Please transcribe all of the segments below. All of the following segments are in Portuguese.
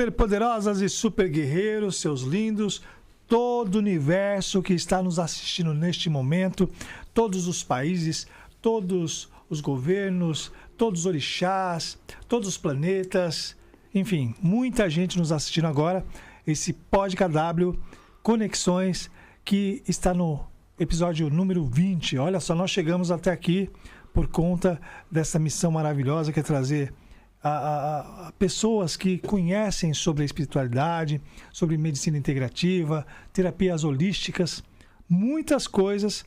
super poderosas e super guerreiros, seus lindos, todo o universo que está nos assistindo neste momento, todos os países, todos os governos, todos os orixás, todos os planetas, enfim, muita gente nos assistindo agora. Esse PodKW Conexões, que está no episódio número 20. Olha só, nós chegamos até aqui por conta dessa missão maravilhosa que é trazer a pessoas que conhecem sobre a espiritualidade, sobre medicina integrativa, terapias holísticas, muitas coisas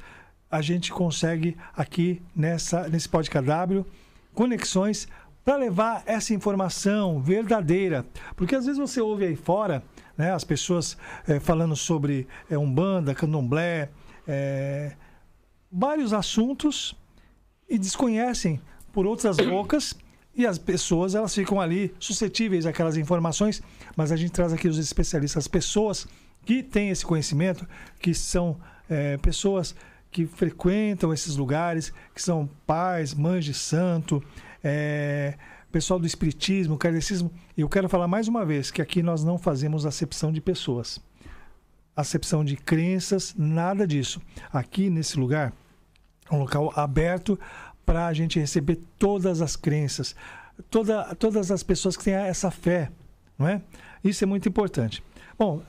a gente consegue aqui nesse PodKW Conexões para levar essa informação verdadeira. Porque às vezes você ouve aí fora, né, as pessoas falando sobre Umbanda, Candomblé, vários assuntos e desconhecem por outras bocas. E as pessoas, elas ficam ali suscetíveis àquelas informações, mas a gente traz aqui os especialistas, as pessoas que têm esse conhecimento, que são pessoas que frequentam esses lugares, que são pais, mães de santo, pessoal do espiritismo, kardecismo. E eu quero falar mais uma vez que aqui nós não fazemos acepção de pessoas, acepção de crenças, nada disso. Aqui nesse lugar, é um local aberto para a gente receber todas as crenças, todas as pessoas que têm essa fé, não é? Isso é muito importante. Bom,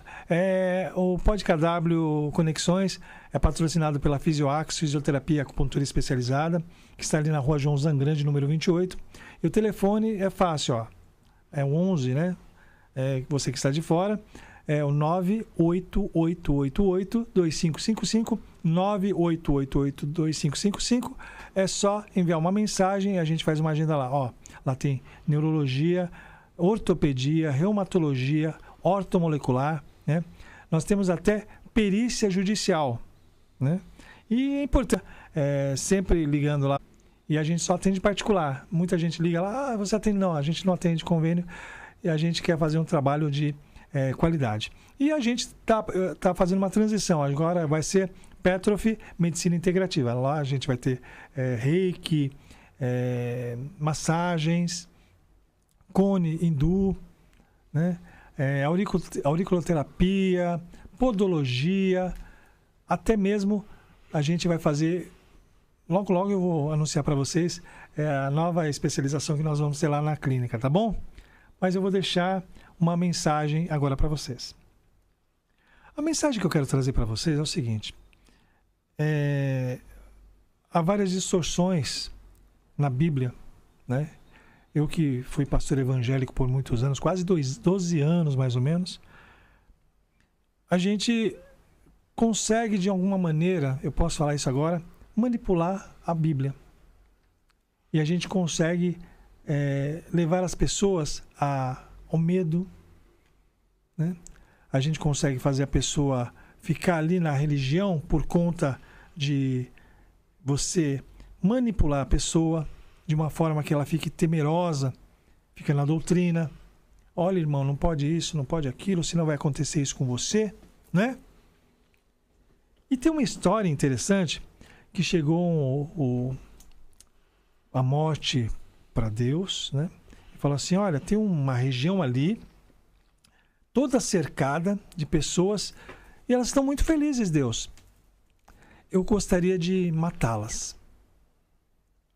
o PodKW Conexões é patrocinado pela Fisioax, Fisioterapia e Acupuntura Especializada, que está ali na rua João Zangrande, número 28. E o telefone é fácil, ó, é o 11, né? Você que está de fora, é o 98888-2555, 98888-2555. É só enviar uma mensagem e a gente faz uma agenda lá. Ó, lá tem neurologia, ortopedia, reumatologia, ortomolecular, né? Nós temos até perícia judicial, né? E é importante, sempre ligando lá. E a gente só atende particular. Muita gente liga lá, você atende? Não, a gente não atende convênio e a gente quer fazer um trabalho de qualidade. E a gente tá fazendo uma transição. Agora vai ser Petrof Medicina Integrativa. Lá a gente vai ter reiki, massagens, cone hindu, né? Auriculoterapia, podologia, até mesmo a gente vai fazer, logo eu vou anunciar para vocês a nova especialização que nós vamos ter lá na clínica, tá bom? Mas eu vou deixar uma mensagem agora para vocês. A mensagem que eu quero trazer para vocês é o seguinte: há várias distorções na Bíblia, né? Eu que fui pastor evangélico por muitos anos, quase 12 anos mais ou menos, a gente consegue de alguma maneira, eu posso falar isso agora, manipular a Bíblia. E a gente consegue levar as pessoas ao medo, né? A gente consegue fazer a pessoa ficar ali na religião por conta de você manipular a pessoa de uma forma que ela fique temerosa, fica na doutrina. Olha, irmão, não pode isso, não pode aquilo, senão vai acontecer isso com você, né? E tem uma história interessante que chegou a morte para Deus, né? E falou assim: olha, tem uma região ali toda cercada de pessoas e elas estão muito felizes, Deus. Eu gostaria de matá-las.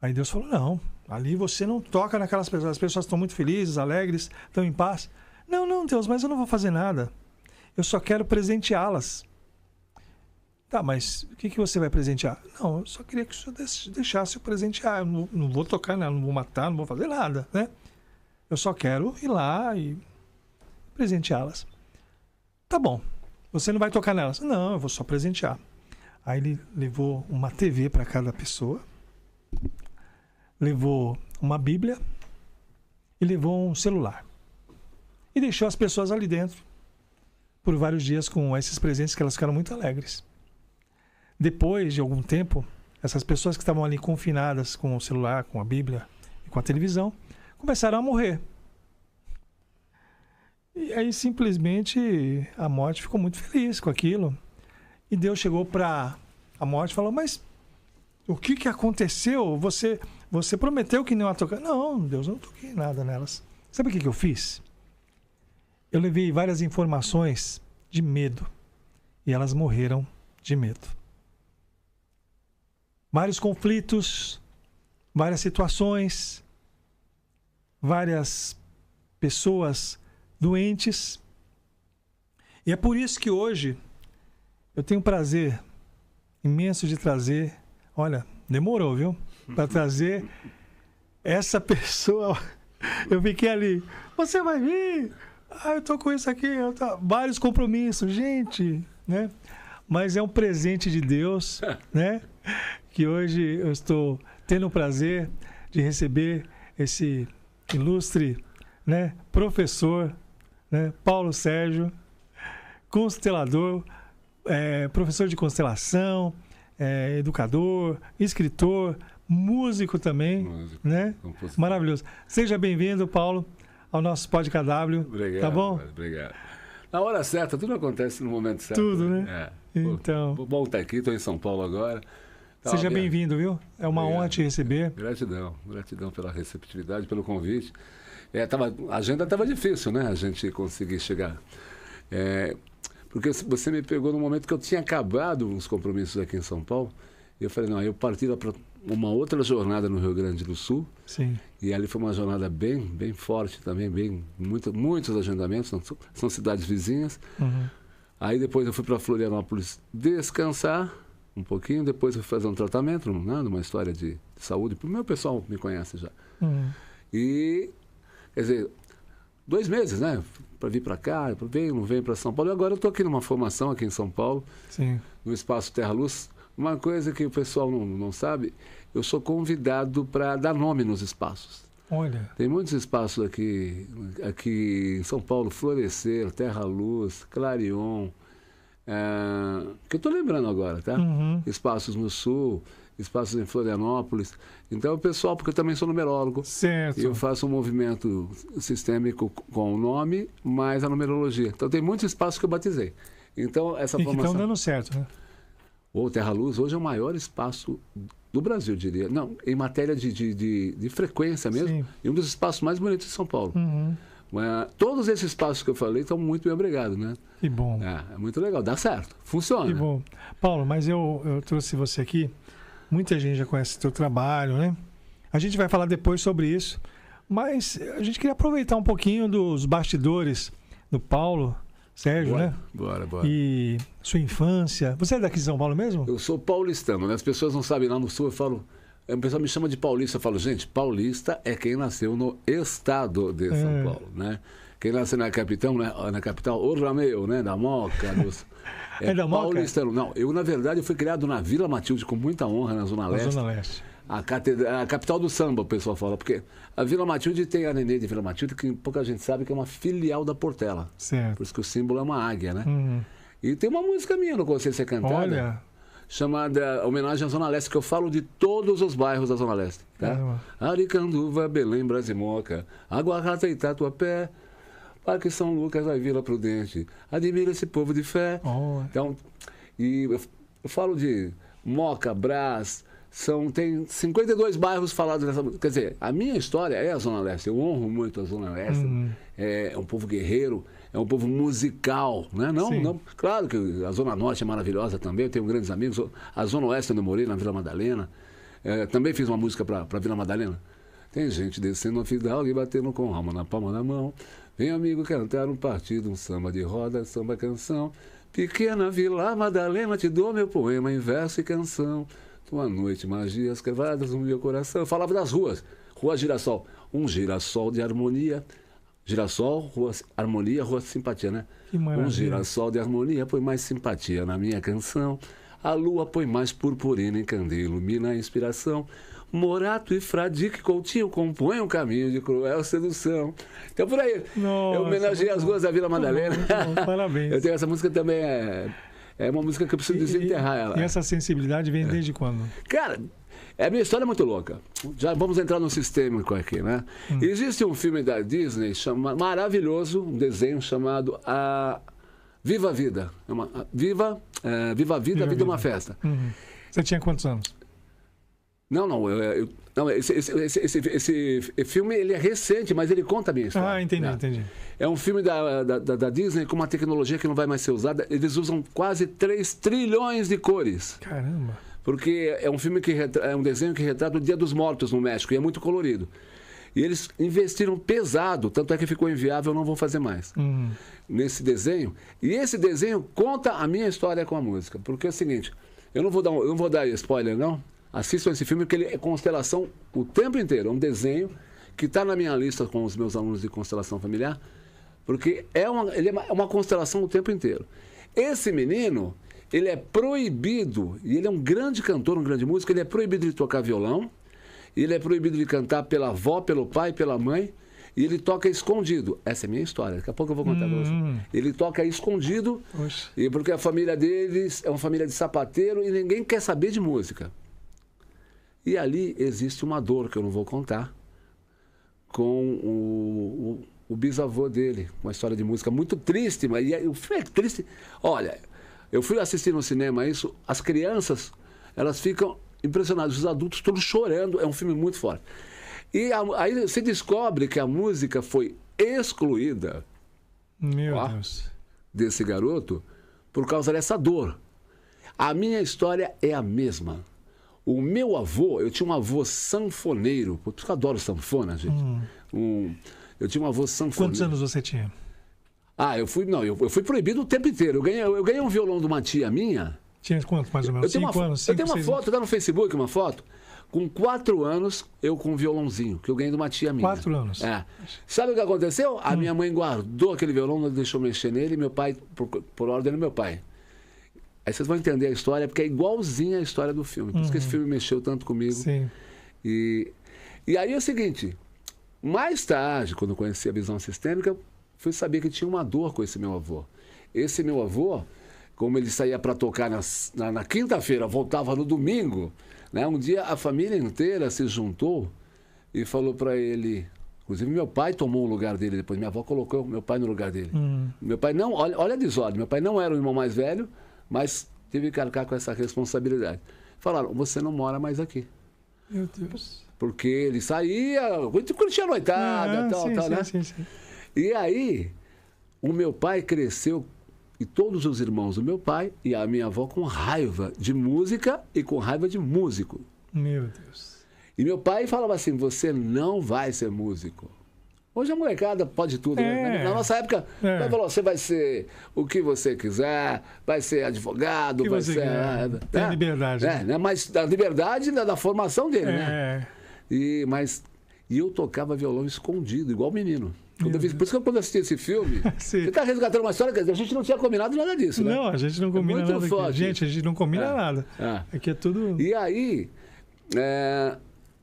Aí Deus falou: não, ali você não toca naquelas pessoas. As pessoas estão muito felizes, alegres, estão em paz. Não, Deus, mas eu não vou fazer nada. Eu só quero presenteá-las. Tá, mas o que você vai presentear? Não, eu só queria que o senhor deixasse eu presentear. Eu não vou tocar nela, não vou matar, não vou fazer nada, né? Eu só quero ir lá e presenteá-las. Tá bom, você não vai tocar nelas? Não, eu vou só presentear. Aí ele levou uma TV para cada pessoa, levou uma Bíblia e levou um celular. E deixou as pessoas ali dentro por vários dias com esses presentes, que elas ficaram muito alegres. Depois de algum tempo, essas pessoas que estavam ali confinadas com o celular, com a Bíblia e com a televisão, começaram a morrer. E aí simplesmente a morte ficou muito feliz com aquilo. E Deus chegou para a morte e falou: mas o que aconteceu? Você prometeu que não ia tocar. Não, Deus, eu não toquei nada nelas. Sabe o que eu fiz? eu levei várias informações de medo. E elas morreram de medo. Vários conflitos, várias situações, várias pessoas doentes. E é por isso que hoje eu tenho um prazer imenso de trazer, olha, demorou, viu? Para trazer essa pessoa. Eu fiquei ali, você vai vir? Ah, eu tô com isso aqui, vários compromissos, gente, né? Mas é um presente de Deus, né? Que hoje eu estou tendo o prazer de receber esse ilustre, né, professor, né, Paulo Sérgio, constelador, professor de constelação, educador, escritor, músico também, né? Maravilhoso. Seja bem-vindo, Paulo, ao nosso PodKW. Obrigado. Tá bom? Obrigado. Na hora certa, tudo acontece no momento certo. Tudo, né? Então. Bom estar aqui, estou em São Paulo agora. Seja bem-vindo, viu? É uma honra te receber. Gratidão pela receptividade, pelo convite. A agenda estava difícil, né? A gente conseguir chegar. Porque você me pegou no momento que eu tinha acabado uns compromissos aqui em São Paulo. E eu falei, não, eu parti para uma outra jornada no Rio Grande do Sul. Sim. E ali foi uma jornada bem forte também, muitos agendamentos, são cidades vizinhas. Uhum. Aí depois eu fui para Florianópolis descansar um pouquinho, depois eu fui fazer um tratamento, né, numa história de saúde, o meu pessoal me conhece já. Uhum. E, quer dizer, 2 meses, né, para vir para cá, não venho para São Paulo. E agora eu estou aqui numa formação aqui em São Paulo, sim, no Espaço Terra Luz. Uma coisa que o pessoal não sabe, eu sou convidado para dar nome nos espaços. Olha. Tem muitos espaços aqui em São Paulo, Florescer, Terra Luz, Clarion, que eu estou lembrando agora, tá? Uhum. Espaços no Sul, espaços em Florianópolis. Então, o pessoal, porque eu também sou numerólogo. Certo. E eu faço um movimento sistêmico com o nome, mais a numerologia. Então, tem muitos espaços que eu batizei. Então, essa formação... que estão dando certo, né? O Terra Luz hoje é o maior espaço do Brasil, diria. Não, em matéria de frequência mesmo. Sim. E um dos espaços mais bonitos de São Paulo. Uhum. Todos esses espaços que eu falei estão muito bem obrigados, né? Que bom. É muito legal, dá certo, funciona. Que bom. Paulo, mas eu trouxe você aqui, muita gente já conhece o teu trabalho, né? A gente vai falar depois sobre isso, mas a gente queria aproveitar um pouquinho dos bastidores do Paulo Sérgio, né? Bora. E sua infância. Você é daqui de São Paulo mesmo? Eu sou paulistano, né? As pessoas não sabem, lá no Sul eu falo... O pessoal me chama de paulista, eu falo, gente, paulista é quem nasceu no estado de São Paulo, né? Quem nasceu na capital, o Rameu, né? Da Moca, da Moca? Paulistano. Não, eu, na verdade, eu fui criado na Vila Matilde, com muita honra, na Zona Leste. Na Zona Leste. A capital do samba, o pessoal fala, porque a Vila Matilde tem a Nenê de Vila Matilde, que pouca gente sabe que é uma filial da Portela. Certo. Por isso que o símbolo é uma águia, né? Uhum. E tem uma música minha no Conselho Ser Cantada. Olha... chamada Homenagem à Zona Leste, que eu falo de todos os bairros da Zona Leste. Tá? Aricanduva, Belém, Brasimoca, Água Rata e Tatuapé, Parque São Lucas, da Vila Prudente. Admira esse povo de fé. Oh. Então, e eu falo de Moca, Brás, tem 52 bairros falados nessa música. Quer dizer, a minha história é a Zona Leste. Eu honro muito a Zona Leste. Uhum. É um povo guerreiro. É um povo musical, né? Não, claro que a Zona Norte é maravilhosa também, eu tenho grandes amigos. A Zona Oeste, onde eu morei, na Vila Madalena, também fiz uma música para Vila Madalena. Tem gente descendo a fidalga e batendo com alma na palma da mão. Vem amigo cantar um partido, um samba de roda, samba canção. Pequena Vila Madalena, te dou meu poema em verso e canção. Tua noite, magias cravadas no meu coração. Eu falava das ruas. Rua Girassol, um girassol de harmonia. Girassol, rua harmonia, rua simpatia, né? Que maravilha. Um girassol de harmonia põe mais simpatia na minha canção. A lua põe mais purpurina em candeia, ilumina a inspiração. Morato e Fradique Coutinho compõem um caminho de cruel sedução. Então, por aí, nossa, eu homenageei as ruas da Vila Madalena. Muito bom, parabéns. Eu tenho essa música também, é uma música que eu preciso desenterrar ela. E essa sensibilidade vem desde quando? Cara... A minha história é muito louca. Já vamos entrar no sistêmico aqui, né? Existe um filme da Disney maravilhoso, um desenho chamado Viva a Vida. Viva a Vida, a Vida é uma festa. Uhum. Você tinha quantos anos? Não, esse filme ele é recente, mas ele conta a minha história. Ah, entendi, né? entendi. É um filme da Disney com uma tecnologia que não vai mais ser usada. Eles usam quase 3 trilhões de cores. Caramba. Porque é um filme é um desenho que retrata o Dia dos Mortos no México e é muito colorido. E eles investiram pesado, tanto é que ficou inviável, não vou fazer mais. Nesse desenho. E esse desenho conta a minha história com a música. Porque é o seguinte, eu não vou dar spoiler, não. Assistam esse filme, porque ele é constelação o tempo inteiro. É um desenho que está na minha lista com os meus alunos de constelação familiar, porque ele é uma constelação o tempo inteiro. Esse menino, ele é proibido, e ele é um grande cantor, um grande músico, ele é proibido de tocar violão, ele é proibido de cantar pela avó, pelo pai, pela mãe, e ele toca escondido. Essa é a minha história, daqui a pouco eu vou contar para você. Ele toca escondido, e porque a família deles é uma família de sapateiro e ninguém quer saber de música. E ali existe uma dor que eu não vou contar, com o bisavô dele, uma história de música muito triste, mas o filme é triste. Olha, eu fui assistir no cinema isso, as crianças, elas ficam impressionadas, os adultos todos chorando, é um filme muito forte. E aí se descobre que a música foi excluída desse garoto por causa dessa dor. A minha história é a mesma. O meu avô, eu tinha um avô sanfoneiro, porque eu adoro sanfona, gente. Eu tinha um avô sanfoneiro. Quantos anos você tinha? Eu fui proibido o tempo inteiro. Eu ganhei um violão de uma tia minha. Tinha quantos, mais ou menos? 5 anos? Eu tenho uma foto, tá no Facebook, uma foto. Com 4 anos, eu com um violãozinho, que eu ganhei de uma tia minha. 4 anos? É. Sabe o que aconteceu? A minha mãe guardou aquele violão, não deixou mexer nele, e meu pai, por ordem do meu pai. Aí vocês vão entender a história, porque é igualzinha a história do filme. Por isso que esse filme mexeu tanto comigo. Sim. E aí é o seguinte, mais tarde, quando eu conheci a visão sistêmica, fui saber que tinha uma dor com esse meu avô. Esse meu avô, como ele saía para tocar na quinta-feira, voltava no domingo, né? Um dia a família inteira se juntou e falou para ele... Inclusive, meu pai tomou o lugar dele depois. Minha avó colocou meu pai no lugar dele. Meu pai não... Olha a desordem. Meu pai não era o irmão mais velho, mas teve que arcar com essa responsabilidade. Falaram, você não mora mais aqui. Meu Deus. Porque ele saía, quando tinha noitada, tal, né? Sim. E aí, o meu pai cresceu, e todos os irmãos do meu pai, e a minha avó com raiva de música e com raiva de músico. Meu Deus. E meu pai falava assim, você não vai ser músico. Hoje a molecada pode tudo, né? Na nossa época, ele falou, você vai ser o que você quiser, vai ser advogado, vai ser... Tem liberdade. Né? Mas da liberdade da formação dele, né? E eu tocava violão escondido, igual menino. Por isso que quando eu assisti esse filme, você está resgatando uma história que a gente não tinha combinado nada disso, né? Não, a gente não combina nada. Forte. Gente, a gente não combina nada. Aqui é tudo... E aí...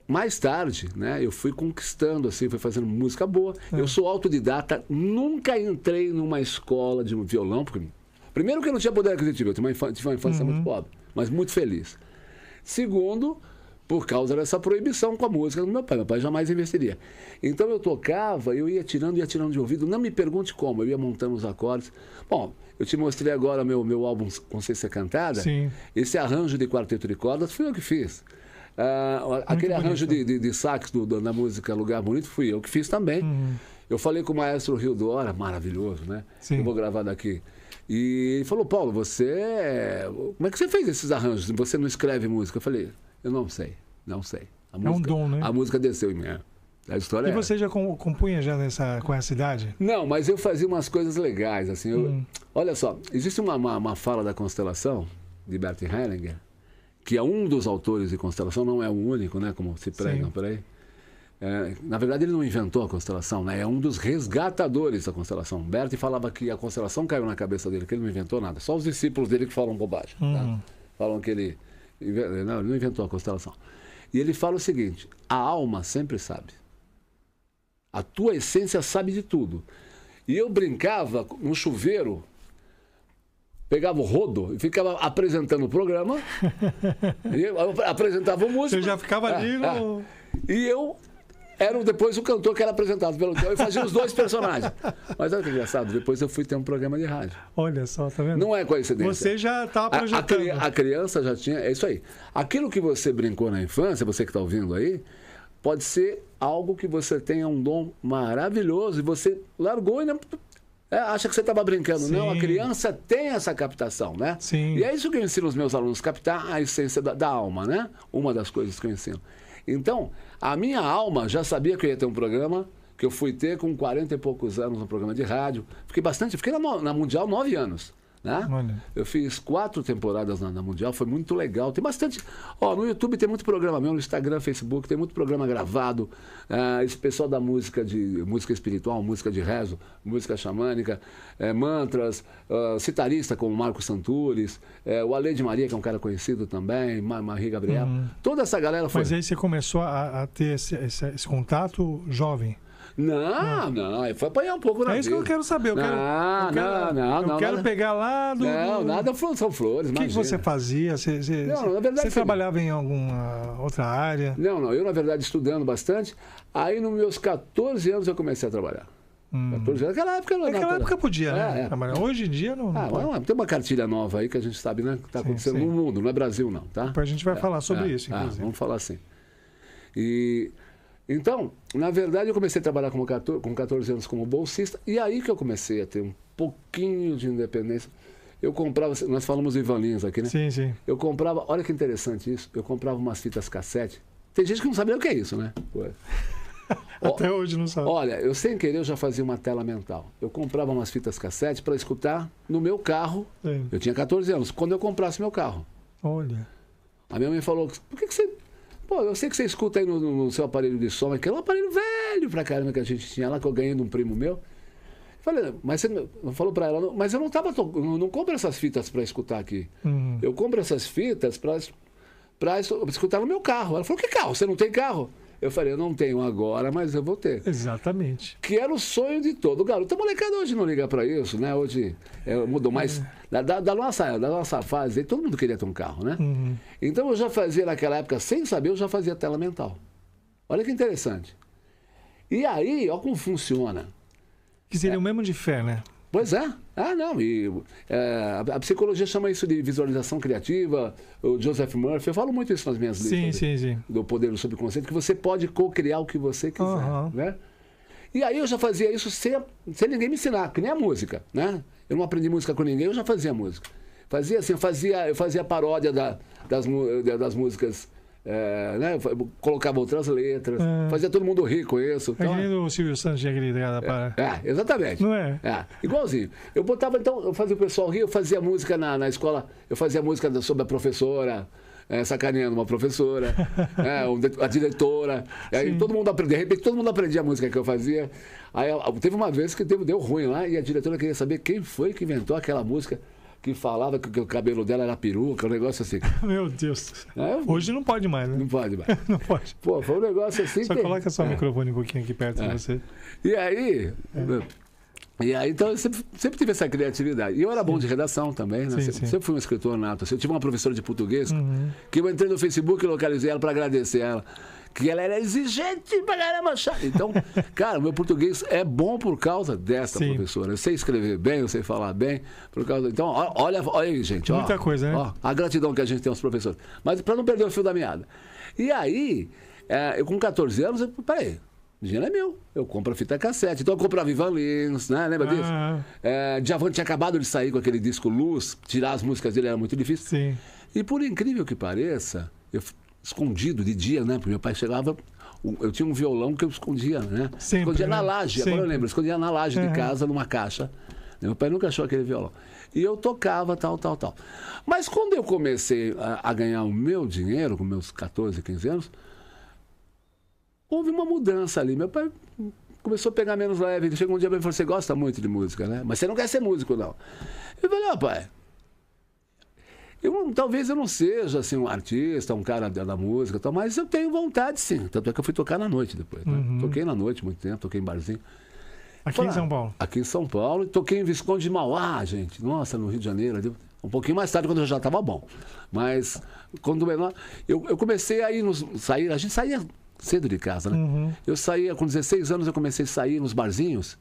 Mais tarde, né, eu fui conquistando, assim, fui fazendo música boa. Eu sou autodidata, nunca entrei numa escola de violão, porque... Primeiro que eu não tinha poder aquisitivo, eu tive uma infância muito pobre, mas muito feliz. Segundo, por causa dessa proibição com a música do meu pai. Meu pai jamais investiria. Então eu tocava, eu ia tirando de ouvido, não me pergunte como, eu ia montando os acordes. Bom, eu te mostrei agora meu álbum Consciência Cantada. Sim. Esse arranjo de quarteto de cordas fui eu que fiz. Aquele arranjo de sax da música Lugar Bonito fui eu que fiz também. Eu falei com o maestro Rio do Hora, maravilhoso, né? Sim. Eu vou gravar daqui. E ele falou, Paulo, como é que você fez esses arranjos? Você não escreve música? Eu falei, eu não sei. A música, é um dom, né? A música desceu em mim. A história você já compunha já com essa idade? Não, mas eu fazia umas coisas legais, assim. Olha só, existe uma fala da constelação, de Bert Hellinger, que é um dos autores de constelação, não é o único, né, como se pregam por aí. Na verdade, ele não inventou a constelação, né? É um dos resgatadores da constelação. Bert falava que a constelação caiu na cabeça dele, que ele não inventou nada. Só os discípulos dele que falam bobagem. Tá? Falam que ele não inventou a constelação. E ele fala o seguinte, a alma sempre sabe. A tua essência sabe de tudo. E eu brincava no chuveiro, pegava o rodo e ficava apresentando o programa. E eu apresentava música. Você já ficava ali no... E eu era depois o cantor que era apresentado pelo Theo e fazia os dois personagens. Mas olha que engraçado, depois eu fui ter um programa de rádio. Olha só, tá vendo? Não é coincidência. Você já estava projetando. A criança já tinha... É isso aí. Aquilo que você brincou na infância, você que está ouvindo aí, pode ser algo que você tenha um dom maravilhoso e você largou e não... acha que você estava brincando. Sim. Não, a criança tem essa captação, né? Sim. E é isso que eu ensino os meus alunos, captar a essência da alma, né? Uma das coisas que eu ensino. Então, a minha alma já sabia que eu ia ter um programa, que eu fui ter com 40 e poucos anos, um programa de rádio. Fiquei na Mundial 9 anos. Né? Eu fiz 4 temporadas na Mundial, foi muito legal. Tem bastante. No YouTube tem muito programa meu, no Instagram, Facebook, tem muito programa gravado. Esse pessoal da música espiritual, música de rezo, música xamânica, mantras, citarista como Marco Santures, o Ale de Maria, que é um cara conhecido também, Marie Gabriel. Toda essa galera foi. Mas aí você começou a ter esse contato jovem? Não, foi apanhar um pouco na vida. É isso que eu quero saber. Eu quero pegar lá do... Não, nada são flores. O que você fazia? Você trabalhava em alguma outra área? Não, eu na verdade estudando bastante. Aí nos meus 14 anos eu comecei a trabalhar. 14 anos, naquela época podia, né? Trabalhar. Hoje em dia não pode. Tem uma cartilha nova aí que a gente sabe, né? Que está acontecendo no mundo, não é Brasil não, tá? Depois a gente vai falar sobre isso, inclusive. Vamos falar assim. Então, na verdade, eu comecei a trabalhar com 14 anos como bolsista, e aí que eu comecei a ter um pouquinho de independência. Eu comprava, nós falamos do Ivan Lins aqui, né? Sim. Eu comprava, olha que interessante isso, eu comprava umas fitas cassete. Tem gente que não sabe nem o que é isso, né? Até hoje não sabe. Olha, eu sem querer eu já fazia uma tela mental. Eu comprava umas fitas cassete para escutar no meu carro. Sim. Eu tinha 14 anos, quando eu comprasse meu carro. Olha. A minha mãe falou, por que você... Pô, eu sei que você escuta aí no seu aparelho de som, que é um aparelho velho pra caramba que a gente tinha lá, que eu ganhei de um primo meu. Eu falei, mas você falou pra ela, mas eu não compro essas fitas pra escutar aqui. Eu compro essas fitas pra escutar no meu carro. Ela falou, que carro? Você não tem carro? Eu falei, eu não tenho agora, mas eu vou ter. Exatamente. Que era o sonho de todo garoto. A molecada hoje não liga pra isso, né? Hoje mudou mais. Da nossa fase, todo mundo queria ter um carro, né? Então eu já fazia naquela época, sem saber, eu já fazia tela mental. Olha que interessante. E aí, olha como funciona. Que seria o mesmo de fé, né? Pois é. Não. A psicologia chama isso de visualização criativa. O Joseph Murphy, eu falo muito isso nas minhas listas. Sim. Do poder do subconsciente, que você pode co-criar o que você quiser, né? E aí eu já fazia isso sem ninguém me ensinar, que nem a música, né? Eu não aprendi música com ninguém, eu já fazia música. Fazia assim, eu fazia paródia das músicas... né? Eu colocava outras letras, fazia todo mundo rir com isso. Então, o Silvio Santos tinha aquele para... exatamente. Não é? Igualzinho. Eu botava, então, eu fazia o pessoal rir, eu fazia música na escola, eu fazia música sobre a professora, sacaneando uma professora, a diretora. Aí todo mundo aprendia, de repente todo mundo aprendia a música que eu fazia. Aí teve uma vez que deu ruim lá e a diretora queria saber quem foi que inventou aquela música que falava que o cabelo dela era peruca, um negócio assim. Meu Deus. Hoje não pode mais, né? Não pode mais. Não pode. Pô, foi um negócio assim. Só coloca só o microfone um pouquinho aqui perto de você. E aí, então eu sempre tive essa criatividade. E eu era bom de redação também, né? Sempre fui um escritor nato. Eu tive uma professora de português que eu entrei no Facebook e localizei ela para agradecer ela. Que ela era exigente pra caramba, chata. Então, cara, o meu português é bom por causa dessa professora. Eu sei escrever bem, eu sei falar bem. Então, olha aí, gente. Muita coisa, né? A gratidão que a gente tem aos professores. Mas para não perder o fio da meada. E aí, eu com 14 anos, peraí, o dinheiro é meu. Eu compro a fita cassete. Então eu comprava Ivan Lins, né? Lembra disso? Djavan tinha acabado de sair com aquele disco Luz. Tirar as músicas dele era muito difícil. Sim. E por incrível que pareça, escondido de dia, né? Porque meu pai chegava, eu tinha um violão que eu escondia, né? Sempre, escondia na laje, agora eu lembro, escondia na laje de casa, numa caixa. Meu pai nunca achou aquele violão. E eu tocava, tal. Mas quando eu comecei a ganhar o meu dinheiro, com meus 14, 15 anos, houve uma mudança ali. Meu pai começou a pegar menos leve. Ele chegou um dia e falou, você gosta muito de música, né? Mas você não quer ser músico, não. Eu falei, pai... Talvez eu não seja assim, um artista, um cara da música, tal, mas eu tenho vontade, sim. Tanto é que eu fui tocar na noite depois. Né? Toquei na noite muito tempo, toquei em barzinho. Aqui em São Paulo? Aqui em São Paulo. E toquei em Visconde de Mauá, gente. Nossa, no Rio de Janeiro. Um pouquinho mais tarde, quando eu já estava bom. Mas, quando menor... Eu comecei a sair... A gente saía cedo de casa, né? Uhum. Eu saía, com 16 anos eu comecei a sair nos barzinhos.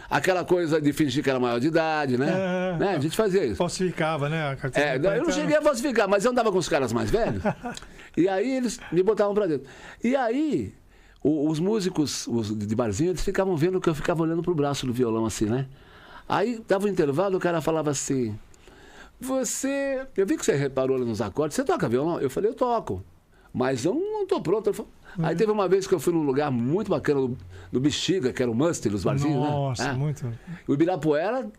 Aquela coisa de fingir que era maior de idade, né? Né? A gente fazia isso. Falsificava, né? A carteira Eu não cheguei a falsificar, mas eu andava com os caras mais velhos. E aí eles me botavam pra dentro. E aí, os músicos de barzinho, eles ficavam vendo que eu ficava olhando pro braço do violão assim, né? Aí dava um intervalo, o cara falava assim: eu vi que você reparou ali nos acordes, você toca violão? Eu falei: eu toco, mas eu não tô pronto. Aí teve uma vez que eu fui num lugar muito bacana, no Bexiga, que era o Muster, os barzinhos, Nossa, né? muito. O Ibirapuera,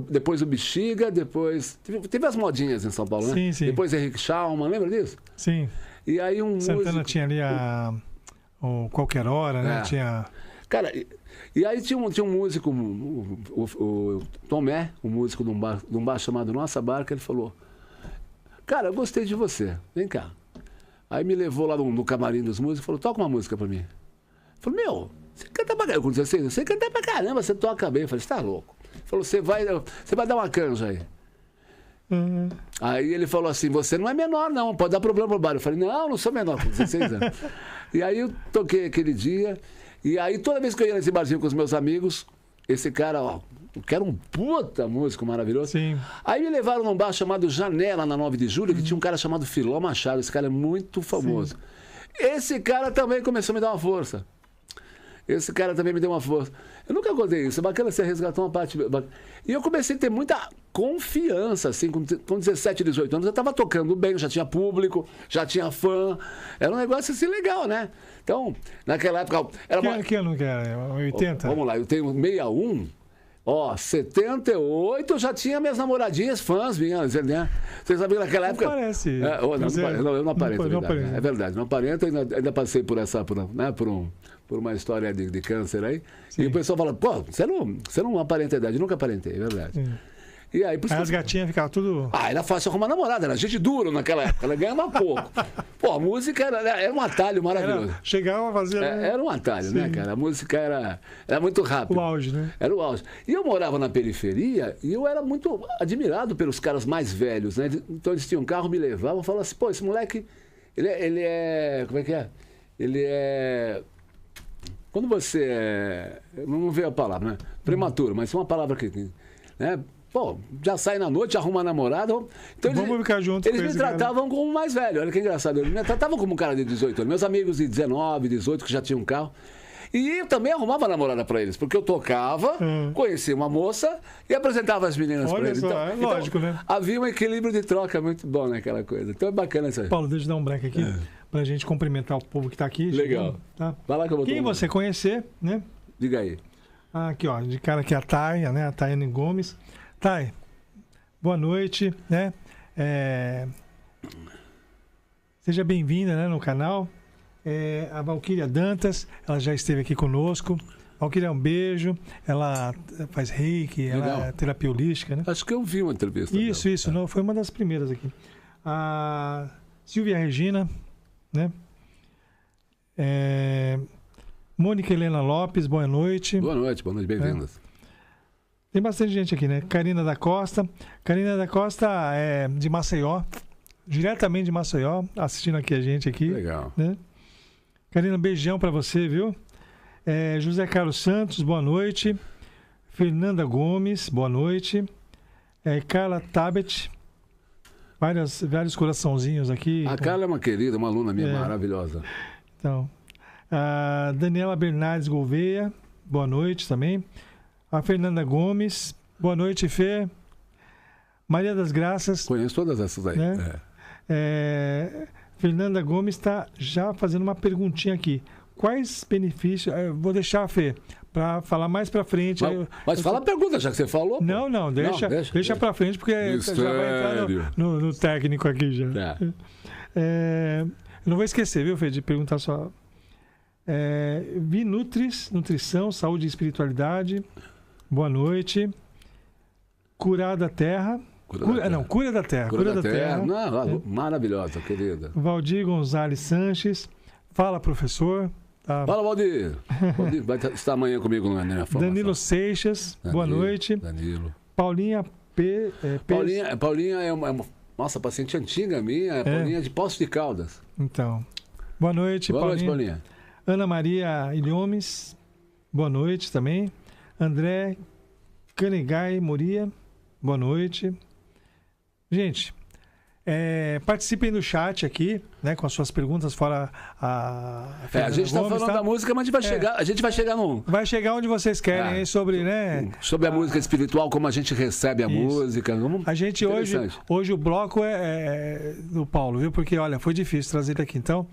depois o Bexiga, depois... Teve as modinhas em São Paulo, né? Sim, sim. Depois Henrique Schalman, lembra disso? Sim. E aí Santana músico... tinha ali o Qualquer Hora, né? Tinha... Cara, e aí tinha um músico, o Tomé, um músico de um bar chamado Nossa Barca, ele falou: cara, eu gostei de você, vem cá. Aí me levou lá no camarim dos músicos e falou: toca uma música pra mim. Eu falei: meu, você canta pra caramba. Com 16, você canta pra caramba, você toca bem. Eu falei: você tá louco? Ele falou: você vai dar uma canja aí. Uhum. Aí ele falou assim: você não é menor não, pode dar problema pro bar. Eu falei: não sou menor, com 16 anos. E aí eu toquei aquele dia, e aí toda vez que eu ia nesse barzinho com os meus amigos, esse cara, ó, que era um puta músico maravilhoso. Sim. Aí me levaram num bar chamado Janela, na 9 de Julho, que tinha um cara chamado Filó Machado. Esse cara é muito famoso. Sim. Esse cara também começou a me dar uma força. Esse cara também me deu uma força. Eu nunca contei isso. É bacana você resgatar uma parte. E eu comecei a ter muita confiança, assim, com 17, 18 anos. Eu estava tocando bem, já tinha público, já tinha fã. Era um negócio assim legal, né? Então, naquela época... Que ano que era? 80? Vamos lá, eu tenho 61... Ó, 78 eu já tinha minhas namoradinhas, fãs, minhas, né? Vocês sabiam que naquela época... Não parece. Eu não aparento, não aparento. É verdade, não aparento, ainda passei por uma história de câncer aí. Sim. E o pessoal fala: pô, você não aparenta a idade. Nunca aparentei, é verdade. Sim. E aí, as gatinhas ficavam tudo... era fácil arrumar namorada, era gente dura naquela época, ela ganhava pouco. Pô, a música era um atalho maravilhoso. Chegava a fazer... Era um atalho, né, cara? A música era muito rápida. O auge, né? Era o auge. E eu morava na periferia e eu era muito admirado pelos caras mais velhos, né? Então eles tinham um carro, me levavam e falavam assim: pô, esse moleque, ele é... Como é que é? Ele é... Quando você é... Não veio a palavra, né? Prematuro, mas é uma palavra que... Né? Pô, já sai na noite, arruma uma namorada. Então vamos ficar juntos. Eles me tratavam como mais velho. Olha que engraçado. Eles me tratavam como um cara de 18 anos. Meus amigos de 19, 18, que já tinham um carro. E eu também arrumava namorada pra eles, porque eu tocava, conhecia uma moça e apresentava as meninas pra eles. Então, lógico, né? Havia um equilíbrio de troca muito bom naquela coisa. Então é bacana isso aí. Paulo, deixa eu dar um break aqui pra gente cumprimentar o povo que tá aqui. Legal. Tá? Vai lá que eu vou Quem você conhecer, né? Diga aí. Aqui, ó, de cara aqui a Taia, né? A Taiane Gomes. Thay, boa noite, né? Seja bem-vinda, né, no canal. A Valquíria Dantas, ela já esteve aqui conosco. Valquíria, um beijo. Ela faz reiki, ela é terapia holística, né? Acho que eu vi uma entrevista Isso, dela. Isso. Não, foi uma das primeiras aqui. A Silvia Regina, né? Mônica Helena Lopes, boa noite. Boa noite, bem-vindas. Tem bastante gente aqui, né? Karina da Costa. Karina da Costa é de Maceió, diretamente de Maceió, assistindo aqui a gente aqui. Legal. Né? Karina, beijão pra você, viu? José Carlos Santos, boa noite. Fernanda Gomes, boa noite. Carla Tabet, vários coraçãozinhos aqui. A Carla é uma querida, uma aluna minha maravilhosa. Então, a Daniela Bernardes Gouveia, boa noite também. A Fernanda Gomes, boa noite, Fê. Maria das Graças. Conheço todas essas aí. Né? Fernanda Gomes está já fazendo uma perguntinha aqui. Quais benefícios... Vou deixar a Fê para falar mais para frente. Mas fala a pergunta, já que você falou. Não, deixa para frente, porque Mistério. Já vai entrar no técnico aqui já. Eu não vou esquecer, viu, Fê, de perguntar só. Vinutris, Nutrição, Saúde e Espiritualidade. Boa noite. Curar da Terra. Cura da Terra. Cura da Terra. Não, maravilhosa, querida. Valdir Gonzalez Sanches. Fala, professor. Fala, Valdir. Valdir vai estar amanhã comigo na minha formação. Danilo Seixas. Boa noite. Danilo. Paulinha P. Paulinha é uma nossa paciente antiga minha. Paulinha de Poços de Caldas. Então. Boa noite, Boa Paulinha. noite, Paulinha. Ana Maria Ilhomes, boa noite também. André Canegai Moria, boa noite. Gente, participem do chat aqui, né, com as suas perguntas, fora a gente está falando da música, mas a gente vai chegar no... Vai chegar onde vocês querem, sobre, né? Sobre a música espiritual, como a gente recebe a música. A gente hoje o bloco é do Paulo, viu? Porque, olha, foi difícil trazer ele aqui. Então,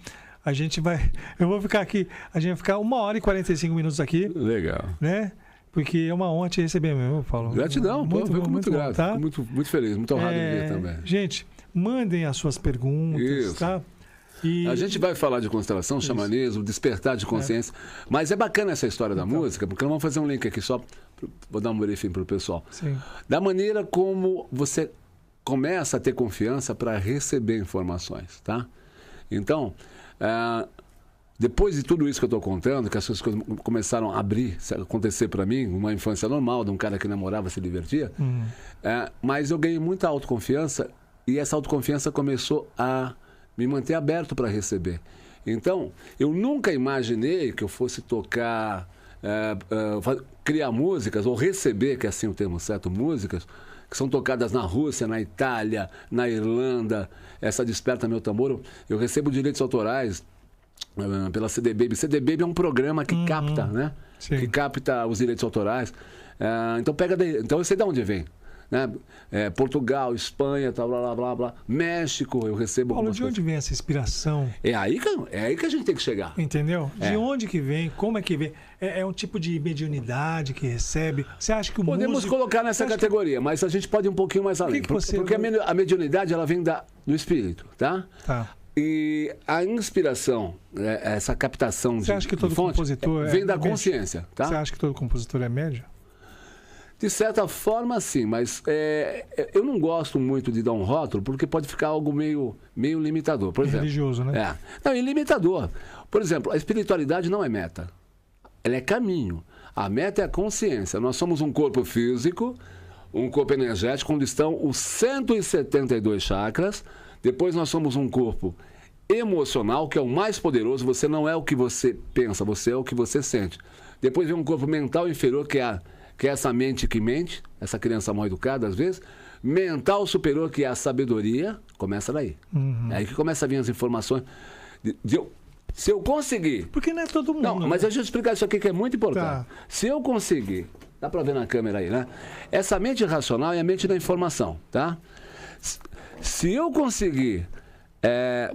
a gente vai... Eu vou ficar aqui, a gente vai ficar 1h e 45 minutos aqui. Legal. Né? Porque é uma honra te receber mesmo, Paulo. Gratidão, fico muito grato. Tá? Fico muito feliz, muito honrado de ver também. Gente, mandem as suas perguntas, tá? A gente vai falar de constelação, xamanismo, despertar de consciência. Mas é bacana essa história da música, porque nós vamos fazer um link aqui só, vou dar um briefing para o pessoal. Sim. Da maneira como você começa a ter confiança para receber informações, tá? Então, depois de tudo isso que eu estou contando, que as coisas começaram a acontecer para mim, uma infância normal, de um cara que namorava, se divertia, mas eu ganhei muita autoconfiança e essa autoconfiança começou a me manter aberto para receber. Então, eu nunca imaginei que eu fosse tocar, criar músicas, ou receber, que é assim o termo certo, músicas, que são tocadas na Rússia, na Itália, na Irlanda. Essa Desperta Meu Tambor, eu recebo direitos autorais pela CD Baby. CD Baby é um programa que capta, né? Sim. Que capta os direitos autorais. Então, então eu sei de onde vem. Né? Portugal, Espanha, tal, blá, blá, blá. México, eu recebo... Paulo, de onde vem essa inspiração? É aí que a gente tem que chegar. Entendeu? De onde que vem? Como é que vem? É um tipo de mediunidade que recebe? Você acha que o Podemos colocar nessa categoria, mas a gente pode ir um pouquinho mais além. Porque a mediunidade, ela vem do espírito, tá? Tá. E a inspiração, essa captação Você acha que todo fonte, compositor vem da consciência, tá? Você acha que todo compositor é médium? De certa forma, sim, mas eu não gosto muito de dar um rótulo, porque pode ficar algo meio limitador. Por exemplo, religioso, né? Não, é limitador. Por exemplo, a espiritualidade não é meta. Ela é caminho. A meta é a consciência. Nós somos um corpo físico, um corpo energético, onde estão os 172 chakras. Depois nós somos um corpo emocional, que é o mais poderoso. Você não é o que você pensa, você é o que você sente. Depois vem um corpo mental inferior, que é essa mente que mente, essa criança mal educada às vezes. Mental superior, que é a sabedoria, começa daí. É aí que começa a vir as informações. Se eu conseguir... Porque não é todo mundo. Não, mas deixa eu explicar isso aqui que é muito importante. Tá. Se eu conseguir... Dá para ver na câmera aí, né? Essa mente racional é a mente da informação, tá? Se eu conseguir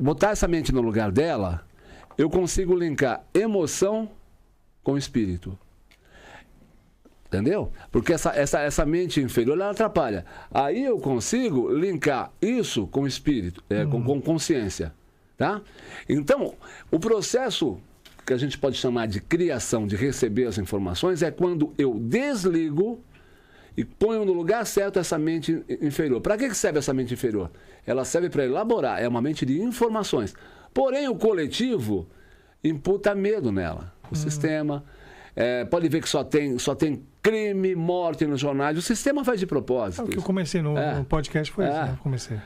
botar essa mente no lugar dela, eu consigo linkar emoção com espírito. Entendeu? Porque essa mente inferior, ela atrapalha. Aí eu consigo linkar isso com espírito, com consciência. Tá? Então, o processo que a gente pode chamar de criação, de receber as informações, é quando eu desligo e ponho no lugar certo essa mente inferior. Para que serve essa mente inferior? Ela serve para elaborar, é uma mente de informações. Porém, o coletivo imputa medo nela. O sistema... pode ver que só tem crime, morte nos jornais. O sistema faz de propósito. É o que eu comecei no podcast, foi isso, né? Eu comecei.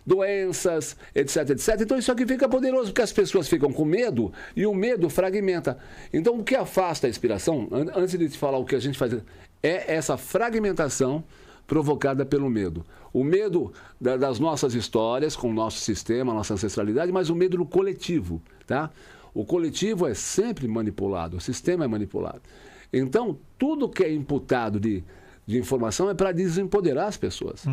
Doenças, etc, etc. Então isso aqui fica poderoso, porque as pessoas ficam com medo e o medo fragmenta. Então o que afasta a inspiração, antes de te falar o que a gente faz, é essa fragmentação provocada pelo medo. O medo das nossas histórias, com o nosso sistema, a nossa ancestralidade, mas o medo do coletivo, tá? O coletivo é sempre manipulado, o sistema é manipulado. Então, tudo que é imputado de informação é para desempoderar as pessoas.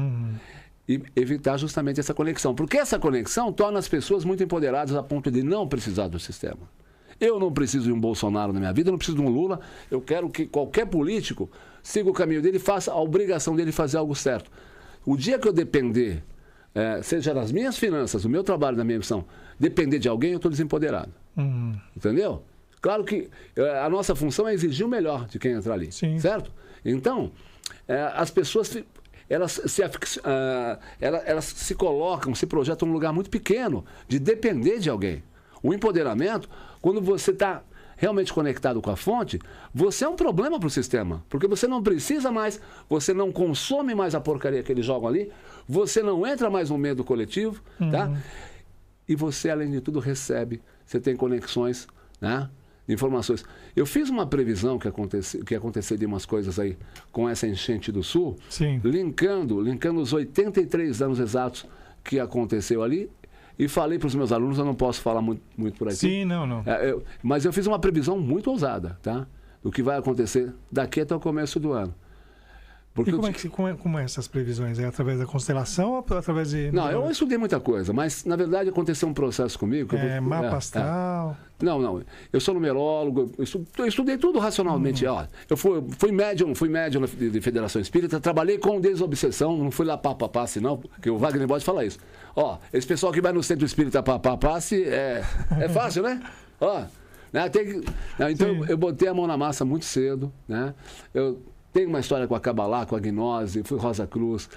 E evitar justamente essa conexão. Porque essa conexão torna as pessoas muito empoderadas a ponto de não precisar do sistema. Eu não preciso de um Bolsonaro na minha vida, eu não preciso de um Lula. Eu quero que qualquer político siga o caminho dele e faça a obrigação dele fazer algo certo. O dia que eu depender, seja das minhas finanças, do meu trabalho, da minha missão, depender de alguém, eu estou desempoderado. Entendeu? Claro que a nossa função é exigir o melhor de quem entrar ali. Sim. Certo? Então, as pessoas elas se colocam, se projetam num lugar muito pequeno de depender de alguém. O empoderamento, quando você está realmente conectado com a fonte, você é um problema para o sistema. Porque você não precisa mais, você não consome mais a porcaria que eles jogam ali, você não entra mais no medo coletivo, tá? e você, além de tudo, recebe. Você tem conexões, né? Informações. Eu fiz uma previsão que aconteceu de umas coisas aí com essa enchente do Sul, Sim. linkando os 83 anos exatos que aconteceu ali, e falei para os meus alunos, eu não posso falar muito por aqui. Sim, não. Mas eu fiz uma previsão muito ousada, tá? Do que vai acontecer daqui até o começo do ano. Porque como é essas previsões? É através da constelação ou através de... Não, eu estudei muita coisa, mas na verdade aconteceu um processo comigo... mapa astral... Não, eu sou numerólogo, eu estudei tudo racionalmente. Ó, eu fui médium de Federação Espírita, trabalhei com desobsessão, não fui lá passe não, porque o Wagner pode falar isso. Ó, esse pessoal que vai no Centro Espírita passe é fácil, né? Ó, né, então eu botei a mão na massa muito cedo, né? Eu tenho uma história com a Kabbalah, com a gnose, fui Rosa Cruz.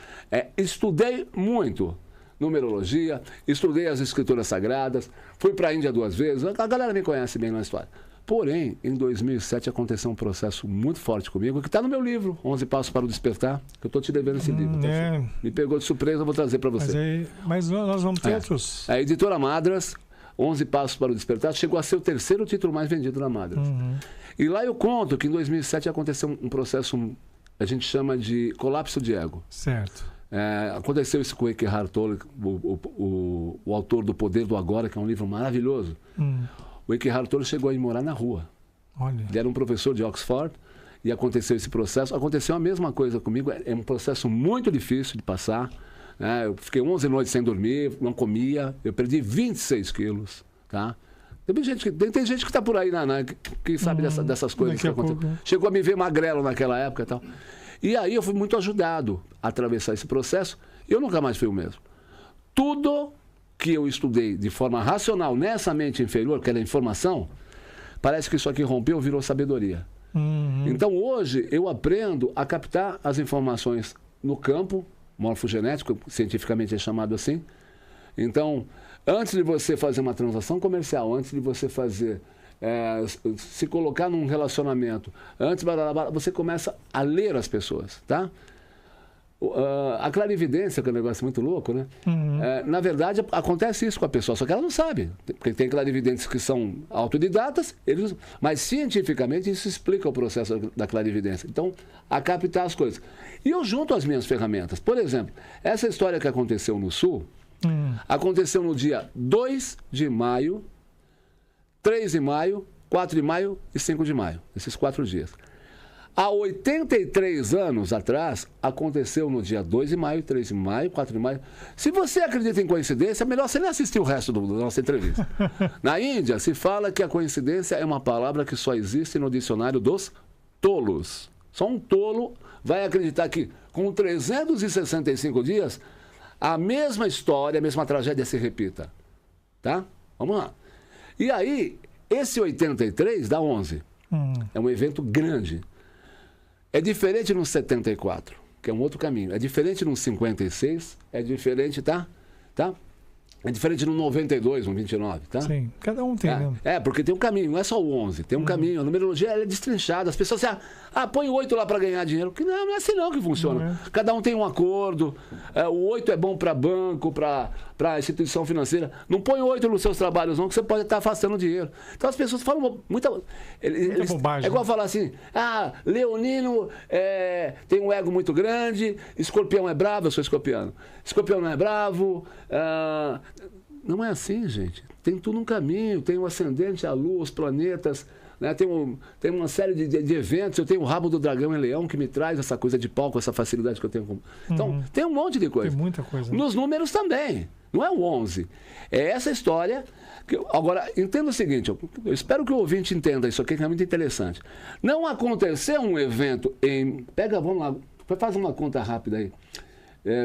Estudei muito numerologia, estudei as escrituras sagradas, fui para a Índia 2 vezes, a galera me conhece bem na história. Porém, em 2007 aconteceu um processo muito forte comigo, que está no meu livro, 11 Passos para o Despertar, que eu estou te devendo esse livro. Tá? Me pegou de surpresa, eu vou trazer para você. Mas nós vamos ter outros... A editora Madras, 11 Passos para o Despertar, chegou a ser o 3º título mais vendido na Madras. E lá eu conto que em 2007 aconteceu um processo, a gente chama de colapso de ego. Certo. Aconteceu isso com o Eckhart Tolle, o autor do Poder do Agora, que é um livro maravilhoso. O Eckhart Tolle chegou a ir morar na rua. Olha. Ele era um professor de Oxford e aconteceu esse processo. Aconteceu a mesma coisa comigo, é um processo muito difícil de passar. Eu fiquei 11 noites sem dormir, não comia, eu perdi 26 quilos, tá? Tem gente que está por aí, que sabe dessas coisas que acontecem. Chegou a me ver magrelo naquela época e tal. E aí eu fui muito ajudado a atravessar esse processo e eu nunca mais fui o mesmo. Tudo que eu estudei de forma racional nessa mente inferior, que era a informação, parece que isso aqui rompeu, virou sabedoria. Então hoje eu aprendo a captar as informações no campo morfogenético, cientificamente é chamado assim. Então, antes de você fazer uma transação comercial, antes de você fazer... se colocar num relacionamento, você começa a ler as pessoas, tá? A clarividência, que é um negócio muito louco, né? Na verdade, acontece isso com a pessoa, só que ela não sabe. Porque tem clarividentes que são autodidatas, mas cientificamente isso explica o processo da clarividência. Então, a captar as coisas. E eu junto as minhas ferramentas. Por exemplo, essa história que aconteceu no Sul, aconteceu no dia 2 de maio, 3 de maio, 4 de maio e 5 de maio. Esses 4 dias. Há 83 anos atrás, aconteceu no dia 2 de maio, 3 de maio, 4 de maio. Se você acredita em coincidência, é melhor você nem assistir o resto da nossa entrevista. Na Índia, se fala que a coincidência é uma palavra que só existe no dicionário dos tolos. Só um tolo vai acreditar que, com 365 dias, a mesma história, a mesma tragédia se repita. Tá? Vamos lá. E aí, esse 83 dá 11. É um evento grande. É diferente no 74, que é um outro caminho. É diferente no 56, é diferente, tá? É diferente no 92, no 29, tá? Sim, cada um tem, né? Porque tem um caminho, não é só o 11, tem um caminho. A numerologia é destrinchada. As pessoas dizem, põe o 8 lá para ganhar dinheiro. Não é assim não que funciona. Cada um tem um acordo. O 8 é bom para banco, para instituição financeira. Não põe o 8 nos seus trabalhos não, que você pode estar afastando dinheiro. Então as pessoas falam muita bobagem. É igual falar assim, leonino tem um ego muito grande, escorpião é bravo, eu sou escorpiano. Escorpião não é bravo... Não é assim, gente. Tem tudo um caminho, tem o ascendente, a lua, os planetas, né? Tem uma série de eventos. Eu tenho o rabo do dragão em leão que me traz essa coisa de palco, essa facilidade que eu tenho. Então, tem um monte de coisa. Tem muita coisa. Nos números também. Não é o 11. É essa história. Agora, entenda o seguinte, eu espero que o ouvinte entenda isso aqui, que é muito interessante. Não aconteceu um evento vamos lá, faz uma conta rápida aí.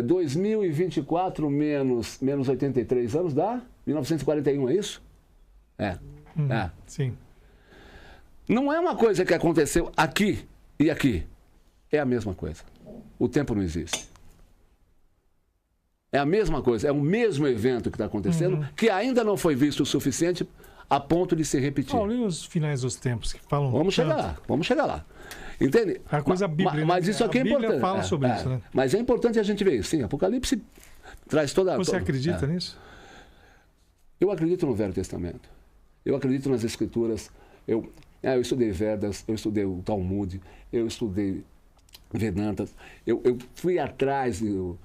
2024 menos 83 anos dá 1941, é isso? Sim. Não é uma coisa que aconteceu aqui e aqui. É a mesma coisa. O tempo não existe. É a mesma coisa, é o mesmo evento que está acontecendo, que ainda não foi visto o suficiente a ponto de se repetir. E os finais dos tempos que falam. Vamos chegar lá. Entende? A coisa bíblica. Mas isso aqui é importante. A Bíblia fala sobre isso, né? Mas é importante a gente ver isso. Sim, Apocalipse traz toda... Você acredita nisso? Eu acredito no Velho Testamento. Eu acredito nas Escrituras. Eu estudei Vedas, eu estudei o Talmud, eu estudei Vedantas. Eu fui atrás do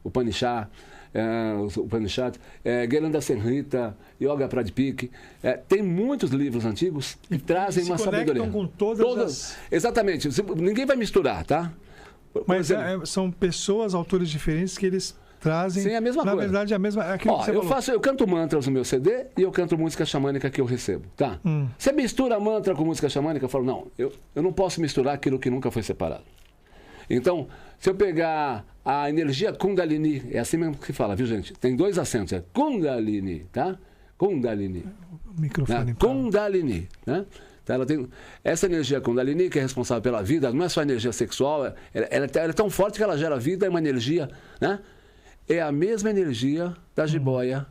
Upanishad, Gheranda Senrita, Yoga Pradipika. Tem muitos livros antigos que trazem uma sabedoria. Com todas. Exatamente. Ninguém vai misturar, tá? Mas são pessoas, autores diferentes que eles trazem. Sim, a mesma coisa. Na verdade, a mesma. Aquilo que você eu canto mantras no meu CD e eu canto música xamânica que eu recebo, tá? Você mistura mantra com música xamânica, eu falo, não, eu não posso misturar aquilo que nunca foi separado. Então, se eu pegar a energia Kundalini, é assim mesmo que se fala, viu, gente? Tem 2 acentos, é Kundalini, tá? Kundalini. O microfone. Kundalini, né? Então, ela tem essa energia Kundalini, que é responsável pela vida, não é só energia sexual, ela é tão forte que ela gera vida, é uma energia, né? É a mesma energia da jiboia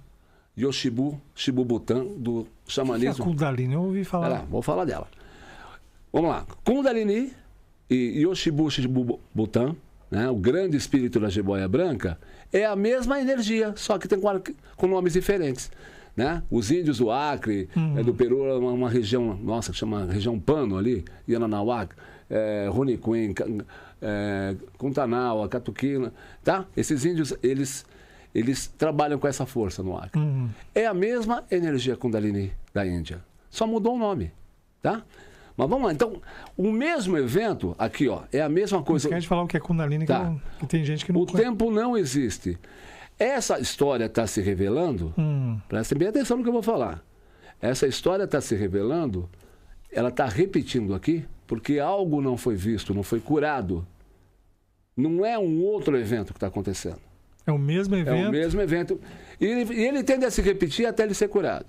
Yoshibu Shibubutan, do xamanismo. Que é a Kundalini? Eu ouvi falar. Vou falar dela. Vamos lá. Kundalini e Yoshibu Shibubutan, né, o grande espírito da jiboia branca, é a mesma energia, só que tem com nomes diferentes. Né? Os índios do Acre, do Peru, é uma região nossa que chama região Pano ali, Yananauac, Runicuim, Cuntanaua, Catuquina, tá? Esses índios, eles trabalham com essa força no Acre. É a mesma energia Kundalini da Índia, só mudou o nome, tá? Mas vamos lá, então, o mesmo evento, aqui, ó, é a mesma coisa. Não esquece de falar o que é Kundalini, tá. que tem gente que não conhece. O tempo não existe. Essa história está se revelando, prestem bem atenção no que eu vou falar. Essa história está se revelando, ela está repetindo aqui, porque algo não foi visto, não foi curado. Não é um outro evento que está acontecendo. É o mesmo evento? É o mesmo evento. E ele tende a se repetir até ele ser curado.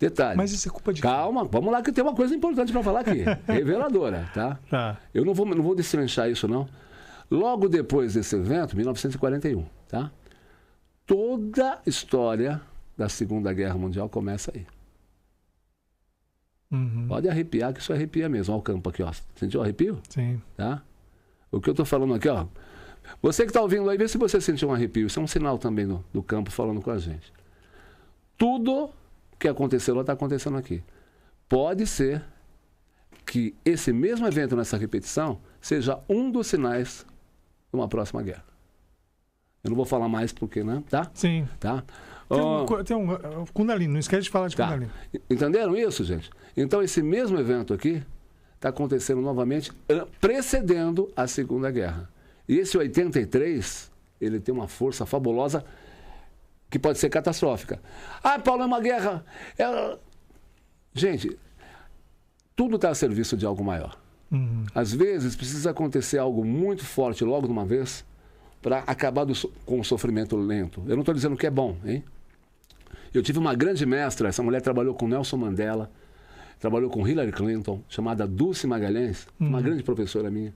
Detalhe. Mas isso é culpa de... Calma, vamos lá que tem uma coisa importante para falar aqui. Reveladora, tá? Tá. Eu não vou destrinchar isso, não. Logo depois desse evento, 1941, tá? Toda a história da Segunda Guerra Mundial começa aí. Pode arrepiar, que isso arrepia mesmo. Olha o campo aqui, ó. Sentiu o arrepio? Sim. Tá? O que eu estou falando aqui, ó. Você que está ouvindo aí, vê se você sentiu um arrepio. Isso é um sinal também do campo falando com a gente. Tudo que aconteceu lá está acontecendo aqui. Pode ser que esse mesmo evento nessa repetição seja um dos sinais de uma próxima guerra. Eu não vou falar mais porque, né? Tá? Sim. Tá? Tem um Kundalini, não esquece de falar de Kundalini. Entenderam isso, gente? Então, esse mesmo evento aqui está acontecendo novamente, precedendo a Segunda Guerra. E esse 83, ele tem uma força fabulosa que pode ser catastrófica. Ah, Paulo, é uma guerra. Gente, tudo está a serviço de algo maior. Às vezes, precisa acontecer algo muito forte logo de uma vez para acabar com o sofrimento lento. Eu não estou dizendo que é bom, hein? Eu tive uma grande mestra, essa mulher trabalhou com Nelson Mandela, trabalhou com Hillary Clinton, chamada Dulce Magalhães, uma grande professora minha.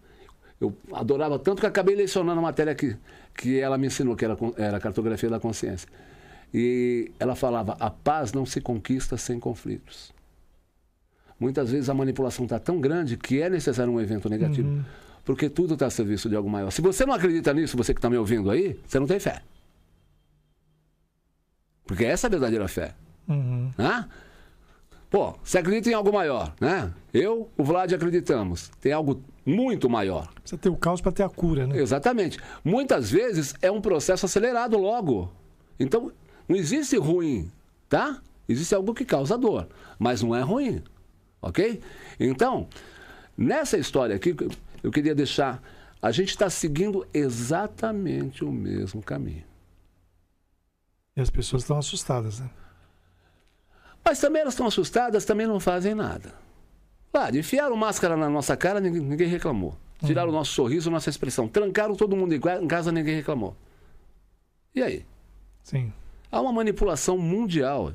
Eu adorava tanto que acabei lecionando a matéria que ela me ensinou, que era a cartografia da consciência. E ela falava, a paz não se conquista sem conflitos. Muitas vezes a manipulação está tão grande que é necessário um evento negativo. Porque tudo está a serviço de algo maior. Se você não acredita nisso, você que está me ouvindo aí, você não tem fé. Porque essa é a verdadeira fé. Né? Pô, você acredita em algo maior, né? O Vlad, acreditamos. Tem algo muito maior. Precisa ter o caos para ter a cura, né? Exatamente. Muitas vezes é um processo acelerado logo. Então, não existe ruim, tá? Existe algo que causa dor, mas não é ruim. Ok? Então, nessa história aqui, eu queria deixar... A gente está seguindo exatamente o mesmo caminho. E as pessoas estão assustadas, né? Mas também elas estão assustadas, também não fazem nada. Claro, enfiaram máscara na nossa cara, ninguém reclamou. Tiraram o nosso sorriso, nossa expressão. Trancaram todo mundo em casa, ninguém reclamou. E aí? Sim. Há uma manipulação mundial.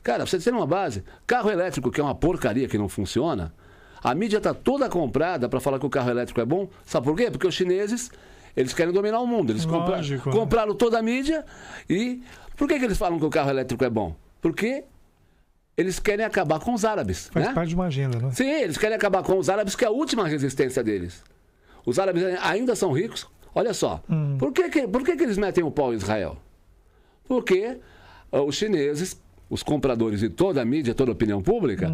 Cara, pra você ter uma base, carro elétrico, que é uma porcaria que não funciona, a mídia está toda comprada para falar que o carro elétrico é bom. Sabe por quê? Porque os chineses, eles querem dominar o mundo. Eles compraram toda a mídia e... Por que eles falam que o carro elétrico é bom? Porque eles querem acabar com os árabes. Faz né? parte de uma agenda, né? Sim, eles querem acabar com os árabes, que é a última resistência deles. Os árabes ainda são ricos. Olha só, por que eles metem o pau em Israel? Porque os chineses, os compradores de toda a mídia, toda a opinião pública,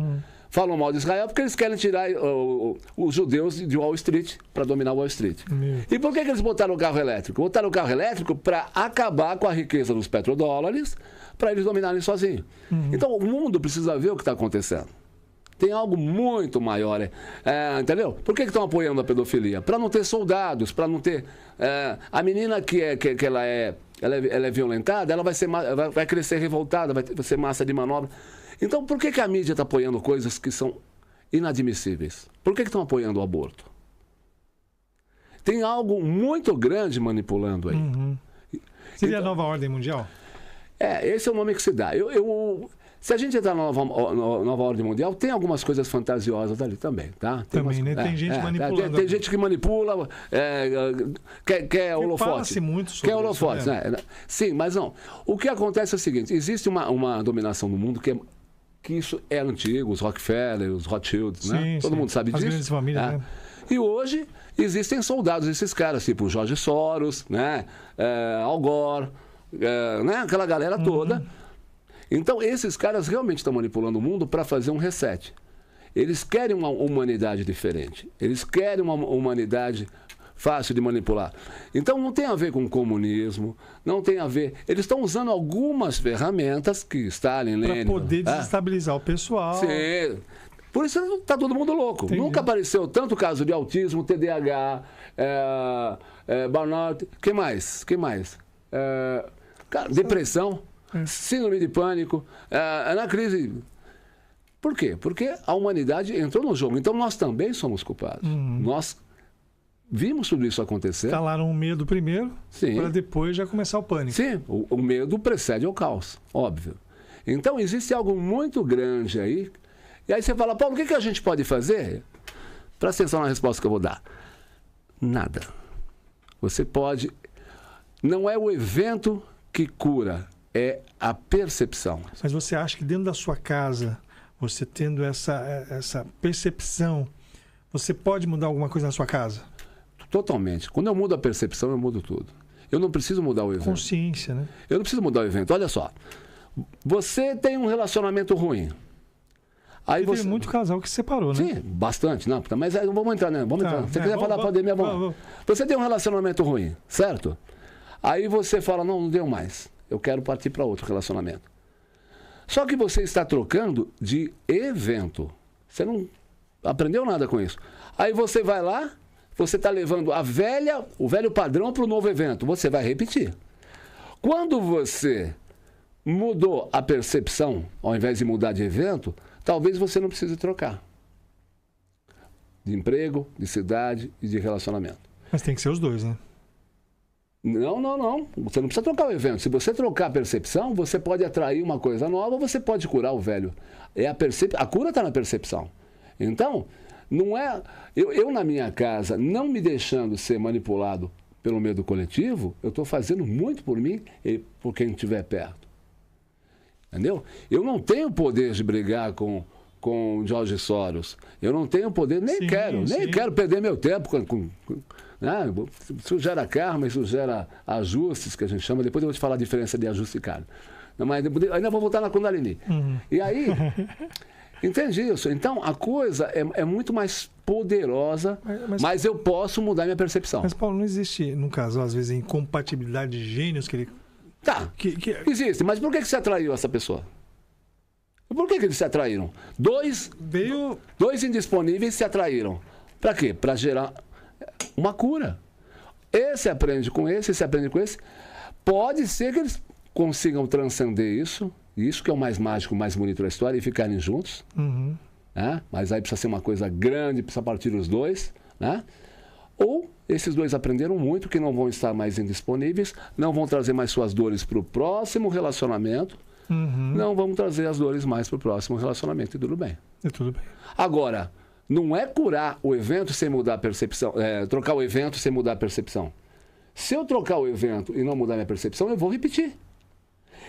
falam mal de Israel porque eles querem tirar os judeus de Wall Street para dominar Wall Street. E por que eles botaram o carro elétrico? Botaram o carro elétrico para acabar com a riqueza dos petrodólares, para eles dominarem sozinhos. Então o mundo precisa ver o que está acontecendo. Tem algo muito maior, entendeu? Por que estão apoiando a pedofilia? Para não ter soldados, para não ter... a menina que ela é violentada, ela vai crescer revoltada, vai ser massa de manobra. Então, por que a mídia está apoiando coisas que são inadmissíveis? Por que estão apoiando o aborto? Tem algo muito grande manipulando aí. Seria a nova ordem mundial? Esse é o nome que se dá. Se a gente entrar na nova ordem mundial, tem algumas coisas fantasiosas ali também, tá? Também, né? Tem gente manipulando. Tem gente que manipula, quer holofote. Fala-se muito sobre quer holofote, isso, né? Sim, mas não. O que acontece é o seguinte, existe uma dominação no mundo que isso é antigo, os Rockefeller, os Rothschilds, né? Todo mundo sabe disso. As grandes famílias, né? E hoje existem soldados, esses caras, tipo o Jorge Soros, né? Al Gore, né? Aquela galera toda. Então, esses caras realmente estão manipulando o mundo para fazer um reset. Eles querem uma humanidade diferente. Eles querem uma humanidade fácil de manipular. Então, não tem a ver com comunismo, não tem a ver... Eles estão usando algumas ferramentas que Stalin, Lenin... Para poder desestabilizar o pessoal. Sim. Por isso está todo mundo louco. Entendi. Nunca apareceu tanto caso de autismo, TDAH, burnout... Que mais? Cara, depressão... Síndrome de pânico, na crise. Por quê? Porque a humanidade entrou no jogo. Então nós também somos culpados. Nós vimos tudo isso acontecer. Calaram o medo primeiro, para depois já começar o pânico. Sim, o medo precede ao caos, óbvio. Então existe algo muito grande aí. E aí você fala, Paulo, o que a gente pode fazer? Presta atenção na resposta que eu vou dar. Nada. Você pode... Não é o evento que cura. É a percepção. Mas você acha que dentro da sua casa, você tendo essa percepção, você pode mudar alguma coisa na sua casa? Totalmente. Quando eu mudo a percepção, eu mudo tudo. Eu não preciso mudar o evento. Consciência, né? Eu não preciso mudar o evento. Olha só. Você tem um relacionamento ruim. Aí teve muito casal que se separou, né? Sim, bastante. Não, mas vamos entrar, né? Vamos entrar. Se você quiser falar da pandemia, vamos. Você tem um relacionamento ruim, certo? Aí você fala, não deu mais. Eu quero partir para outro relacionamento. Só que você está trocando de evento. Você não aprendeu nada com isso. Aí você vai lá, você está levando o velho padrão para o novo evento. Você vai repetir. Quando você mudou a percepção, ao invés de mudar de evento, talvez você não precise trocar. De emprego, de cidade e de relacionamento. Mas tem que ser os dois, né? Não. Você não precisa trocar o evento. Se você trocar a percepção, você pode atrair uma coisa nova, você pode curar o velho. A cura está na percepção. Então, não é... Eu, na minha casa, não me deixando ser manipulado pelo medo coletivo, eu estou fazendo muito por mim e por quem estiver perto. Entendeu? Eu não tenho poder de brigar com Jorge Soros. Eu não tenho poder, nem quero perder meu tempo isso gera karma, isso gera ajustes, que a gente chama. Depois eu vou te falar a diferença de ajuste e karma. Mas ainda vou voltar na Kundalini. E aí, entendi isso. Então, a coisa é muito mais poderosa, mas eu posso mudar minha percepção. Mas, Paulo, não existe, no casal, às vezes, incompatibilidade de gênios que ele... Tá, existe. Mas por que você atraiu essa pessoa? Por que eles se atraíram? Dois indisponíveis se atraíram. Para quê? Para gerar uma cura. Esse aprende com esse aprende com esse. Pode ser que eles consigam transcender isso que é o mais mágico, o mais bonito da história, e ficarem juntos. Né? Mas aí precisa ser uma coisa grande, precisa partir os dois. Né? Ou esses dois aprenderam muito, que não vão estar mais indisponíveis, não vão trazer mais suas dores para o próximo relacionamento, não vão trazer as dores mais para o próximo relacionamento, e tudo bem. Agora, não é curar o evento sem mudar a percepção, trocar o evento sem mudar a percepção. Se eu trocar o evento e não mudar minha percepção, eu vou repetir.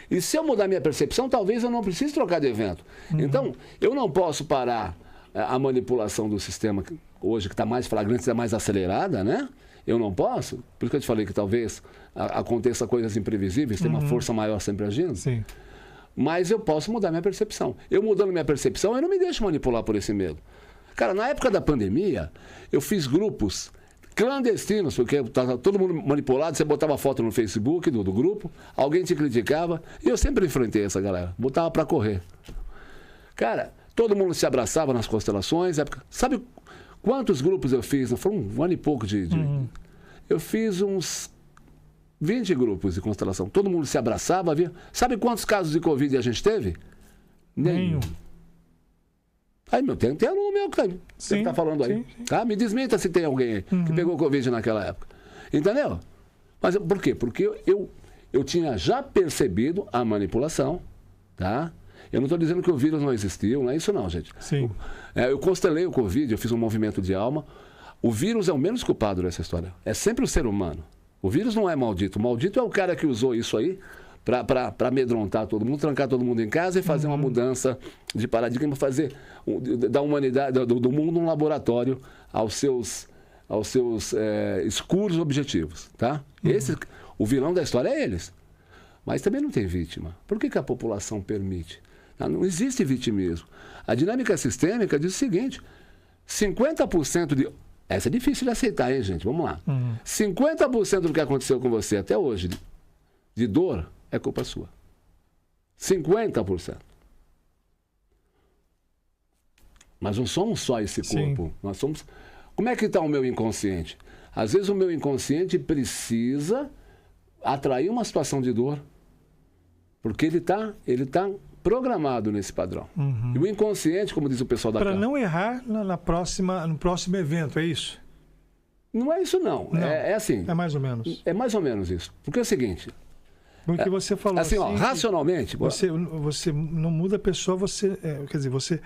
E se eu mudar minha percepção, talvez eu não precise trocar de evento. Então, eu não posso parar a manipulação do sistema hoje, que está mais flagrante, está mais acelerada, né? eu não posso, por isso que eu te falei que talvez aconteça coisas imprevisíveis, tem uma força maior sempre agindo. Sim. Mas eu posso mudar minha percepção. Eu mudando minha percepção, eu não me deixo manipular por esse medo. Cara, na época da pandemia, eu fiz grupos clandestinos, porque estava todo mundo manipulado, você botava foto no Facebook do grupo, alguém te criticava, e eu sempre enfrentei essa galera, botava para correr. Cara, todo mundo se abraçava nas constelações, época... Sabe quantos grupos eu fiz? Foram um ano e pouco de... Eu fiz uns 20 grupos de constelação, todo mundo se abraçava, via. Sabe quantos casos de Covid a gente teve? Nenhum. Aí, tem aluno meu que você está falando aí. Sim. Tá? Me desminta se tem alguém aí que pegou Covid naquela época. Entendeu? Mas por quê? Porque eu tinha já percebido a manipulação, tá? Eu não estou dizendo que o vírus não existiu, não é isso não, gente. Sim. Eu constelei o Covid, eu fiz um movimento de alma. O vírus é o menos culpado dessa história. É sempre o ser humano. O vírus não é maldito. O maldito é o cara que usou isso aí para amedrontar todo mundo, trancar todo mundo em casa e fazer uma mudança de paradigma, fazer da humanidade, do mundo um laboratório aos seus escuros objetivos, tá? O vilão da história é eles. Mas também não tem vítima. Por que a população permite? Não existe vitimismo. A dinâmica sistêmica diz o seguinte, 50% de... Essa é difícil de aceitar, hein, gente? Vamos lá. 50% do que aconteceu com você até hoje, de dor, é culpa sua. 50%. Mas não somos só esse corpo. Sim. Nós somos... Como é que está o meu inconsciente? Às vezes o meu inconsciente precisa atrair uma situação de dor, porque ele tá programado nesse padrão. E o inconsciente, como diz o pessoal da Para não errar no próximo evento, é isso? Não é isso, não. É assim. É mais ou menos. É mais ou menos isso. Porque é o seguinte... Porque você falou assim, ó, racionalmente... Você não muda a pessoa, quer dizer, você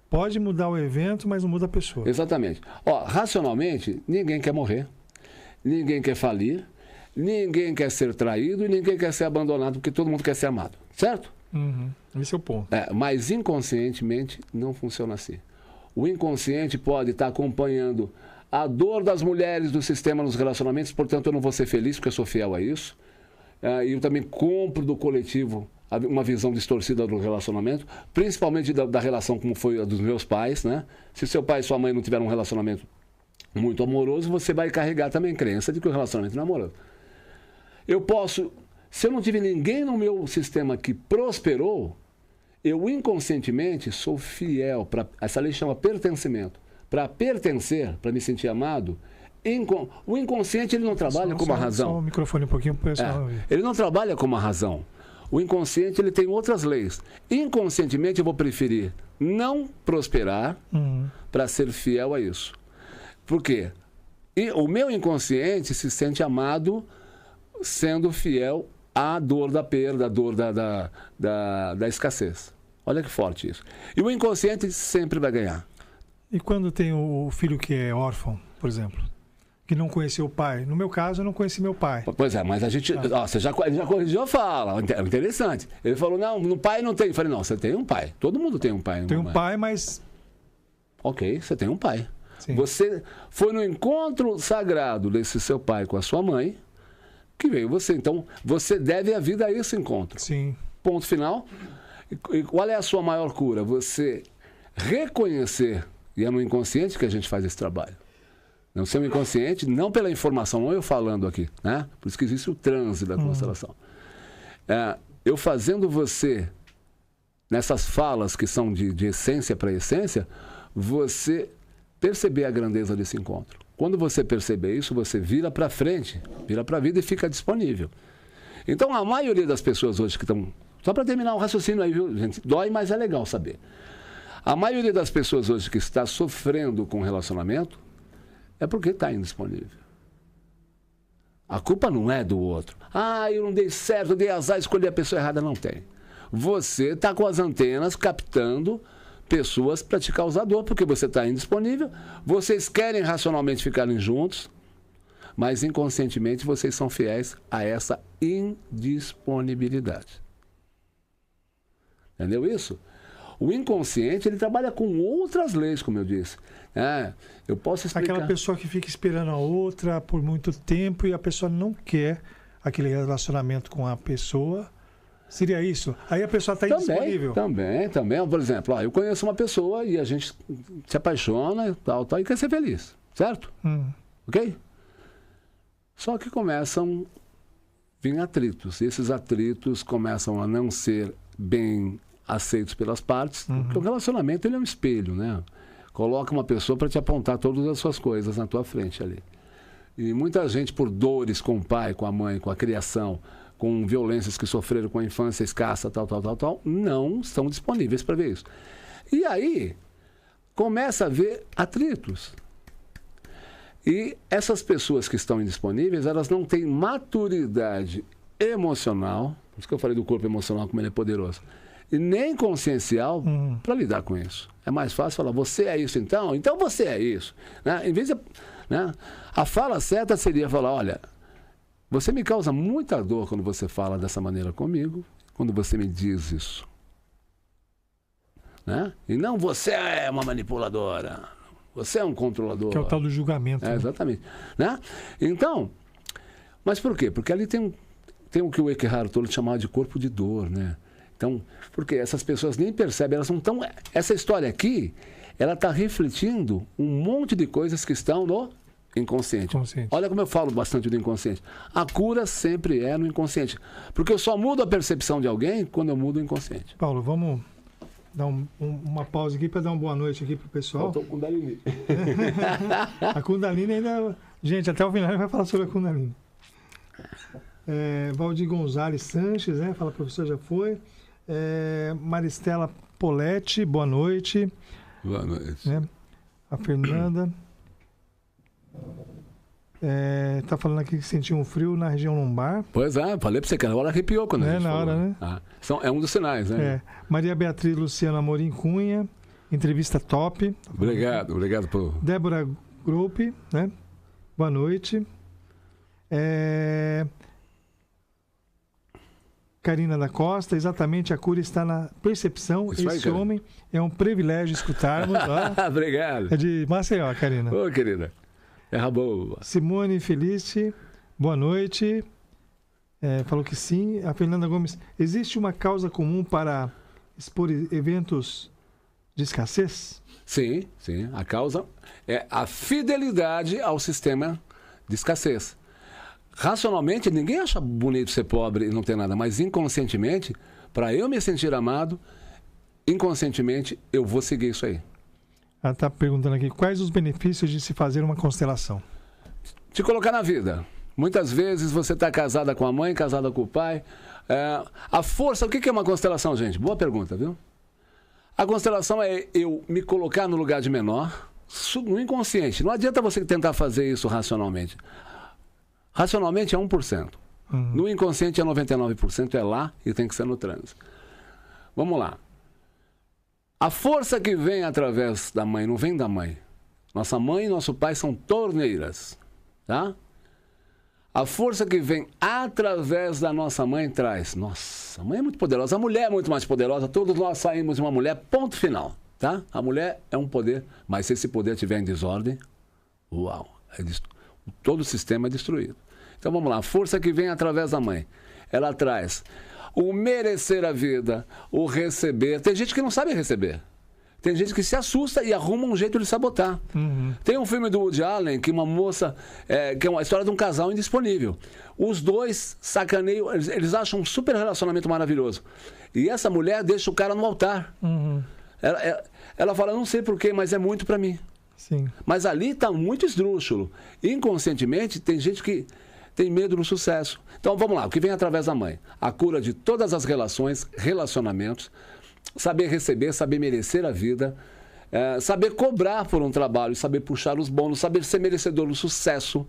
pode mudar o evento, mas não muda a pessoa. Exatamente. Ó, racionalmente, ninguém quer morrer, ninguém quer falir, ninguém quer ser traído e ninguém quer ser abandonado, porque todo mundo quer ser amado. Certo? Esse é o ponto. Mas inconscientemente não funciona assim. O inconsciente pode estar acompanhando a dor das mulheres do sistema nos relacionamentos, portanto eu não vou ser feliz porque eu sou fiel a isso. E eu também compro do coletivo uma visão distorcida do relacionamento, principalmente da relação como foi a dos meus pais, né? Se seu pai e sua mãe não tiveram um relacionamento muito amoroso, você vai carregar também crença de que o relacionamento não é amoroso. Se eu não tive ninguém no meu sistema que prosperou, eu inconscientemente sou fiel, essa lei chama pertencimento. Para pertencer, para me sentir amado, o inconsciente ele não trabalha como a razão. Só o microfone um pouquinho para o pessoal ouvir. Ele não trabalha como a razão. O inconsciente ele tem outras leis. Inconscientemente eu vou preferir não prosperar para ser fiel a isso. Por quê? O meu inconsciente se sente amado sendo fiel à dor da perda, à dor da escassez. Olha que forte isso. E o inconsciente sempre vai ganhar. E quando tem o filho que é órfão, por exemplo, que não conheceu o pai? No meu caso, eu não conheci meu pai. Pois é, mas a gente... Ele já corrigiu a fala. Interessante. Ele falou, não, no pai não tem. Eu falei, não, você tem um pai. Todo mundo tem um pai. Tem um pai, mas... Ok, você tem um pai. Sim. Você foi no encontro sagrado desse seu pai com a sua mãe, que veio você. Então, você deve a vida a esse encontro. Sim. Ponto final. E qual é a sua maior cura? Você reconhecer, e é no inconsciente que a gente faz esse trabalho. No seu inconsciente, não pela informação, não eu falando aqui, né? Por isso que existe o transe da constelação. Eu fazendo você, nessas falas que são de essência para essência, você perceber a grandeza desse encontro. Quando você perceber isso, você vira para frente, vira para a vida e fica disponível. Então, a maioria das pessoas hoje que estão... Só para terminar o raciocínio aí, viu, gente? Dói, mas é legal saber. A maioria das pessoas hoje que está sofrendo com relacionamento é porque está indisponível. A culpa não é do outro. Eu não dei certo, eu dei azar, escolhi a pessoa errada. Não tem. Você está com as antenas captando pessoas para te causar dor, porque você está indisponível. Vocês querem racionalmente ficarem juntos, mas inconscientemente vocês são fiéis a essa indisponibilidade. Entendeu isso? O inconsciente, ele trabalha com outras leis, como eu disse. Eu posso explicar. Aquela pessoa que fica esperando a outra por muito tempo e a pessoa não quer aquele relacionamento com a pessoa. Seria isso? Aí a pessoa está indisponível. Também. Por exemplo, eu conheço uma pessoa e a gente se apaixona e quer ser feliz. Certo? Ok? Só que começam a vir atritos. E esses atritos começam a não ser bem aceitos pelas partes. Porque o relacionamento, ele é um espelho, né? Coloca uma pessoa para te apontar todas as suas coisas na tua frente ali. E muita gente, por dores com o pai, com a mãe, com a criação, com violências que sofreram com a infância escassa, tal, não estão disponíveis para ver isso. E aí, começa a haver atritos. E essas pessoas que estão indisponíveis, elas não têm maturidade emocional, por isso que eu falei do corpo emocional, como ele é poderoso, e nem consciencial para lidar com isso. É mais fácil falar, você é isso então você é isso. Né? Em vez de, né? A fala certa seria falar, olha, você me causa muita dor quando você fala dessa maneira comigo, quando você me diz isso. Né? E não, você é uma manipuladora, você é um controlador. Que é o tal do julgamento. Né? Exatamente. Né? Então, mas por quê? Porque ali tem o que o Eckhart Tolle chamava de corpo de dor, né? Então, porque essas pessoas nem percebem, elas não estão... Essa história aqui, ela está refletindo um monte de coisas que estão no inconsciente. Olha como eu falo bastante do inconsciente. A cura sempre é no inconsciente. Porque eu só mudo a percepção de alguém quando eu mudo o inconsciente. Paulo, vamos dar uma pausa aqui para dar uma boa noite aqui para o pessoal. Faltou Kundalini. A Kundalini ainda... Gente, até o final ele vai falar sobre a Kundalini. Valdir Gonzalez Sanches, né? Fala, professor, já foi. Maristela Poletti, boa noite. Boa noite. A Fernanda tá falando aqui que sentiu um frio na região lombar. Pois é, falei pra você que a hora arrepiou quando a gente falou. Hora, né? É um dos sinais, né? Maria Beatriz Luciana Amorim Cunha, entrevista top. Obrigado por... Débora Gruppe, né? Boa noite. Karina da Costa, exatamente, a cura está na percepção. Isso esse aí, homem é um privilégio escutarmos. Obrigado. É de Maceió, Karina. Ô, querida. É boa. Simone Felice, boa noite. Falou que sim. A Fernanda Gomes, existe uma causa comum para expor eventos de escassez? Sim. A causa é a fidelidade ao sistema de escassez. Racionalmente, ninguém acha bonito ser pobre e não ter nada, mas inconscientemente, para eu me sentir amado, inconscientemente, eu vou seguir isso aí. Ela está perguntando aqui, quais os benefícios de se fazer uma constelação? Te colocar na vida. Muitas vezes você está casada com a mãe, casada com o pai. A força, o que é uma constelação, gente? Boa pergunta, viu? A constelação é eu me colocar no lugar de menor, no inconsciente. Não adianta você tentar fazer isso racionalmente. Racionalmente é 1%. No inconsciente é 99%, é lá e tem que ser no trânsito. Vamos lá. A força que vem através da mãe não vem da mãe. Nossa mãe e nosso pai são torneiras. Tá? A força que vem através da nossa mãe traz. Nossa, a mãe é muito poderosa. A mulher é muito mais poderosa. Todos nós saímos de uma mulher, ponto final. Tá? A mulher é um poder, mas se esse poder estiver em desordem, uau, todo o sistema é destruído. Então vamos lá, a força que vem através da mãe, ela traz o merecer a vida, o receber. Tem gente que não sabe receber. Tem gente que se assusta e arruma um jeito de sabotar. Tem um filme do Woody Allen que uma moça, que é uma história de um casal indisponível. Os dois sacaneiam, eles acham um super relacionamento maravilhoso. E essa mulher deixa o cara no altar. Ela fala, não sei porquê, mas é muito pra mim. Sim. Mas ali está muito esdrúxulo. Inconscientemente, tem gente que tem medo do sucesso. Então, vamos lá. O que vem através da mãe? A cura de todas as relações, relacionamentos, saber receber, saber merecer a vida, saber cobrar por um trabalho, saber puxar os bônus, saber ser merecedor do sucesso.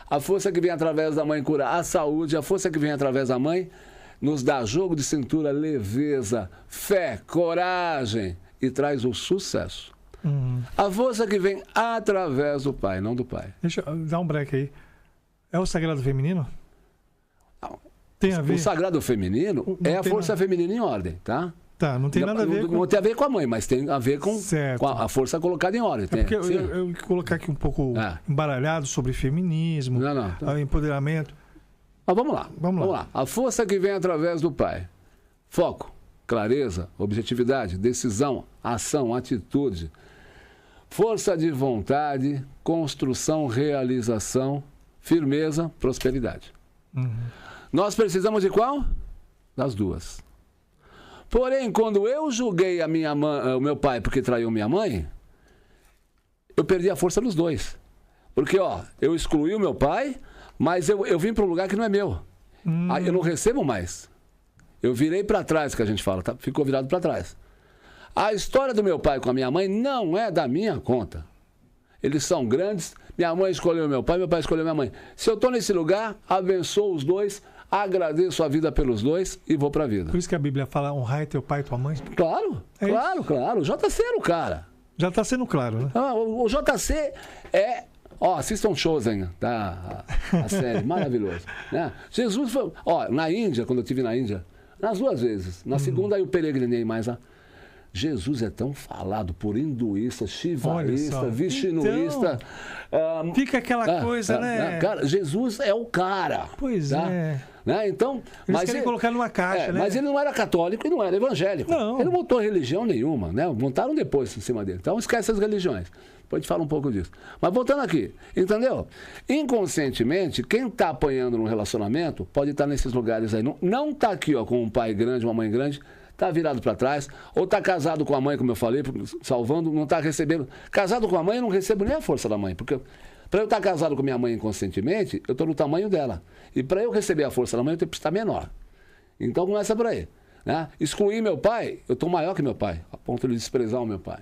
A força que vem através da mãe cura a saúde, a força que vem através da mãe nos dá jogo de cintura, leveza, fé, coragem e traz o sucesso. A força que vem através do pai, não do pai. Deixa eu dar um break aí. É o sagrado feminino? Não. Tem a ver? O sagrado feminino é a força feminina em ordem, tá? Tá, não tem nada a ver com... Não tem a ver com a mãe, mas tem a ver com a força colocada em ordem. Porque eu colocar aqui um pouco embaralhado sobre feminismo, empoderamento. Mas vamos lá. A força que vem através do pai. Foco, clareza, objetividade, decisão, ação, atitude. Força de vontade, construção, realização, firmeza, prosperidade. Nós precisamos de qual? Das duas. Porém, quando eu julguei o meu pai porque traiu minha mãe, eu perdi a força dos dois. Porque, eu excluí o meu pai, mas eu vim para um lugar que não é meu. Aí eu não recebo mais. Eu virei para trás, que a gente fala, tá? Ficou virado para trás. A história do meu pai com a minha mãe não é da minha conta. Eles são grandes. Minha mãe escolheu meu pai escolheu minha mãe. Se eu estou nesse lugar, abençoo os dois, agradeço a vida pelos dois e vou para a vida. Por isso que a Bíblia fala honrar teu pai e tua mãe? Claro. O JC era o cara. Já está sendo claro, né? O JC é... assistam Chosen, tá? A série, maravilhoso. Né? Jesus foi... na Índia, quando eu estive na Índia, nas 2 vezes. Na segunda eu peregrinei mais lá. Jesus é tão falado por hinduísta, shivaísta, vishnuísta. Então, fica aquela coisa, né? Cara, Jesus é o cara. Pois é. Né? Então, eles querem colocar numa caixa, né? Mas ele não era católico e não era evangélico. Não. Ele não montou religião nenhuma, né? Montaram depois em cima dele. Então esquece as religiões. Depois a gente fala um pouco disso. Mas voltando aqui, entendeu? Inconscientemente, quem está apanhando num relacionamento pode estar nesses lugares aí. Não está aqui, com um pai grande, uma mãe grande, está virado para trás, ou está casado com a mãe, como eu falei, salvando, não está recebendo. Casado com a mãe, eu não recebo nem a força da mãe, porque para eu estar casado com minha mãe inconscientemente, eu estou no tamanho dela. E para eu receber a força da mãe, eu tenho que estar menor. Então começa por aí. Né? Excluir meu pai, eu estou maior que meu pai, a ponto de desprezar o meu pai.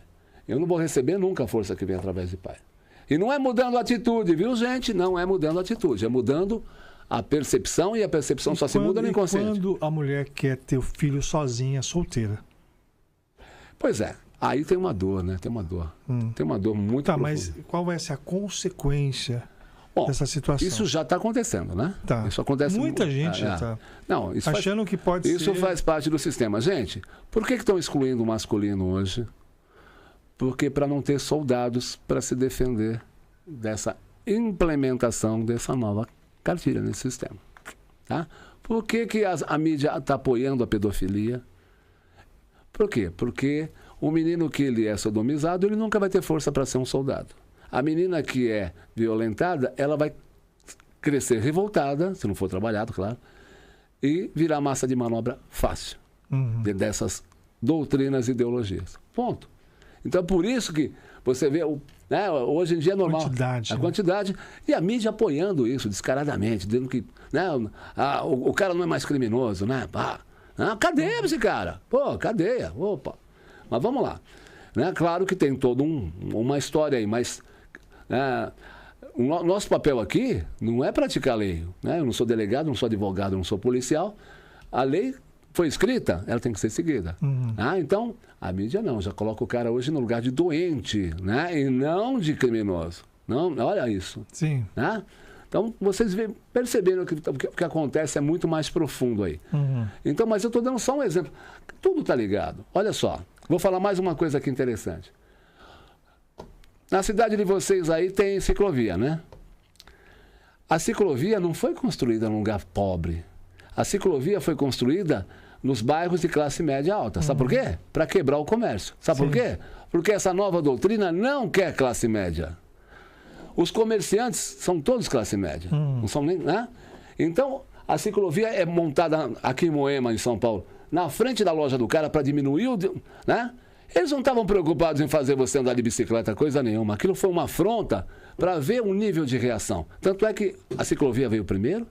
Eu não vou receber nunca a força que vem através de pai. E não é mudando a atitude, viu, gente? Não é mudando a atitude, é mudando a percepção, e a percepção só se muda no inconsciente. Quando a mulher quer ter o filho sozinha, solteira? Pois é, aí tem uma dor, né? Tem uma dor. Tem uma dor muito profunda. Mas qual vai ser a consequência dessa situação? Isso já está acontecendo, né? Tá. Isso acontece. Muita gente já está achando que pode ser. Isso faz parte do sistema. Gente, por que estão excluindo o masculino hoje? Porque para não ter soldados para se defender dessa implementação dessa nova cartilha nesse sistema. Tá? Por que a mídia está apoiando a pedofilia? Por quê? Porque o menino que ele é sodomizado, ele nunca vai ter força para ser um soldado. A menina que é violentada, ela vai crescer revoltada, se não for trabalhado, claro, e virar massa de manobra fácil dessas doutrinas e ideologias. Ponto. Então, por isso que você vê, hoje em dia é normal. A quantidade. E a mídia apoiando isso descaradamente, dizendo que o cara não é mais criminoso, né? Cadeia esse cara. Pô, cadeia. Opa. Mas vamos lá. Né? Claro que tem toda uma história aí, mas o nosso papel aqui não é praticar a lei. Né? Eu não sou delegado, não sou advogado, não sou policial. A lei foi escrita, ela tem que ser seguida. Então, a mídia não, já coloca o cara hoje no lugar de doente, né? E não de criminoso. Não, olha isso. Sim. Né? Então, vocês perceberam que o que acontece é muito mais profundo aí. Então, mas eu estou dando só um exemplo. Tudo está ligado. Olha só, vou falar mais uma coisa aqui interessante. Na cidade de vocês aí tem ciclovia, né? A ciclovia não foi construída num lugar pobre. A ciclovia foi construída nos bairros de classe média alta. Sabe por quê? Para quebrar o comércio. Sabe por quê? Porque essa nova doutrina não quer classe média. Os comerciantes são todos classe média. Não são nem, né? Então, a ciclovia é montada aqui em Moema, em São Paulo, na frente da loja do cara para diminuir o... Né? Eles não estavam preocupados em fazer você andar de bicicleta, coisa nenhuma. Aquilo foi uma afronta para ver o nível de reação. Tanto é que a ciclovia veio primeiro,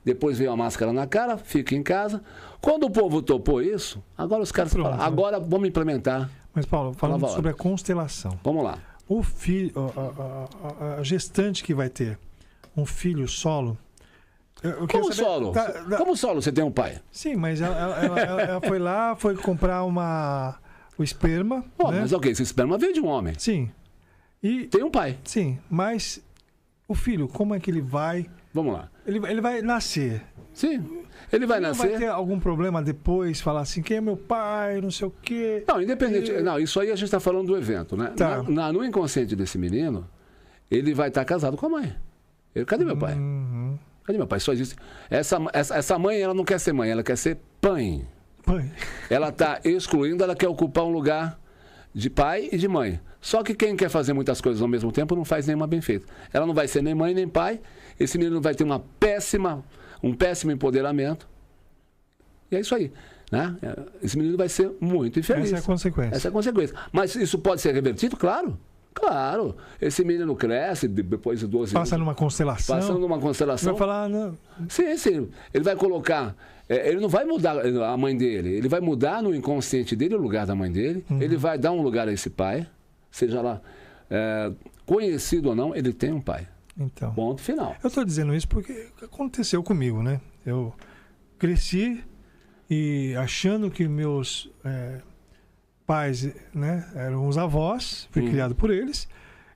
depois veio a máscara na cara, fica em casa. Quando o povo topou isso, agora os caras falam, agora vamos implementar. Mas, Paulo, falando sobre a constelação. Vamos lá. O filho, a gestante que vai ter um filho solo... Como solo? Como solo você tem um pai? Sim, mas ela foi lá, foi comprar o esperma. Né? Mas ok, esse esperma veio de um homem. Sim. E tem um pai. Sim, mas o filho, como é que ele vai... Vamos lá. Ele vai nascer. Sim, ele vai nascer. Não vai ter algum problema depois, falar assim, quem é meu pai, não sei o quê. Não, independente. Não, isso aí a gente está falando do evento, né? Tá. No inconsciente desse menino, ele vai estar casado com a mãe. Cadê meu pai? Cadê meu pai? Só existe. Essa mãe, ela não quer ser mãe, ela quer ser pai. Ela está excluindo, ela quer ocupar um lugar de pai e de mãe. Só que quem quer fazer muitas coisas ao mesmo tempo não faz nenhuma bem feita. Ela não vai ser nem mãe nem pai. Esse menino vai ter um péssimo empoderamento. E é isso aí. Né? Esse menino vai ser muito infeliz. Essa é a consequência. Essa é a consequência. Mas isso pode ser revertido? Claro. Claro. Esse menino cresce depois de 12 anos. Passa numa constelação. Passando numa constelação. Vai falar... Não. Sim, sim. Ele vai colocar... ele não vai mudar a mãe dele. Ele vai mudar no inconsciente dele o lugar da mãe dele. Ele vai dar um lugar a esse pai. Seja lá conhecido ou não, ele tem um pai. Então, ponto final. Eu estou dizendo isso porque aconteceu comigo, né? Eu cresci e achando que meus pais, né, eram os avós, fui criado por eles,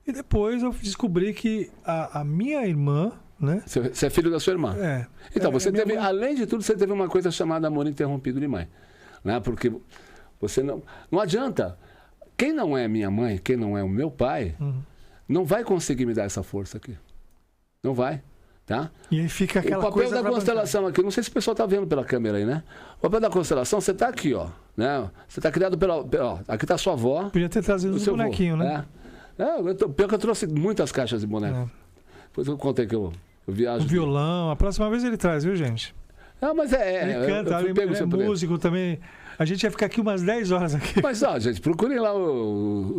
e depois eu descobri que a minha irmã, né? Você é filho da sua irmã. Então, você teve, além de tudo, você teve uma coisa chamada amor interrompido de mãe. Né? Porque você não adianta. Quem não é minha mãe, quem não é o meu pai, não vai conseguir me dar essa força aqui. Não vai, tá? E aí fica aquela coisa... O papel da constelação aqui, não sei se o pessoal está vendo pela câmera aí, né? O papel da constelação, você está aqui, ó. Né? Você está criado aqui está sua avó. Podia ter trazido um bonequinho, né? Pior que eu trouxe muitas caixas de bonecos. Depois eu contei que eu viajo. O violão, a próxima vez ele traz, viu, gente? Mas ele canta, ele é músico também. A gente ia ficar aqui umas 10 horas aqui. Mas, gente, procurem lá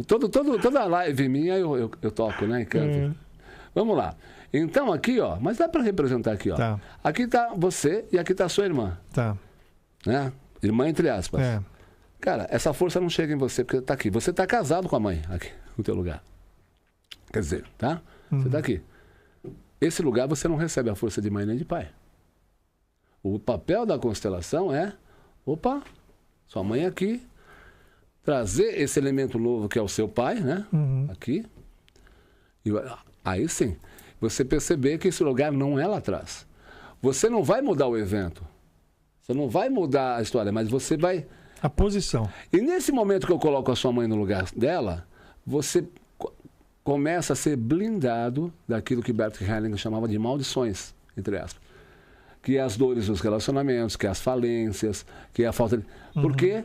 toda live minha eu toco, né? E canto. Vamos lá. Então, aqui, ó, mas dá para representar aqui, ó. Tá. Aqui tá você e aqui tá a sua irmã. Tá. Né? Irmã, entre aspas. Cara, essa força não chega em você, porque tá aqui. Você tá casado com a mãe, aqui, no teu lugar. Quer dizer, tá? Você tá aqui. Esse lugar você não recebe a força de mãe nem de pai. O papel da constelação é, sua mãe aqui, trazer esse elemento novo que é o seu pai, né? Aqui. E aí sim, você perceber que esse lugar não é lá atrás. Você não vai mudar o evento. Você não vai mudar a história, mas você vai... A posição. E nesse momento que eu coloco a sua mãe no lugar dela, você começa a ser blindado daquilo que Bert Hellinger chamava de maldições, entre aspas. Que é as dores dos relacionamentos, que é as falências, que é a falta de... Porque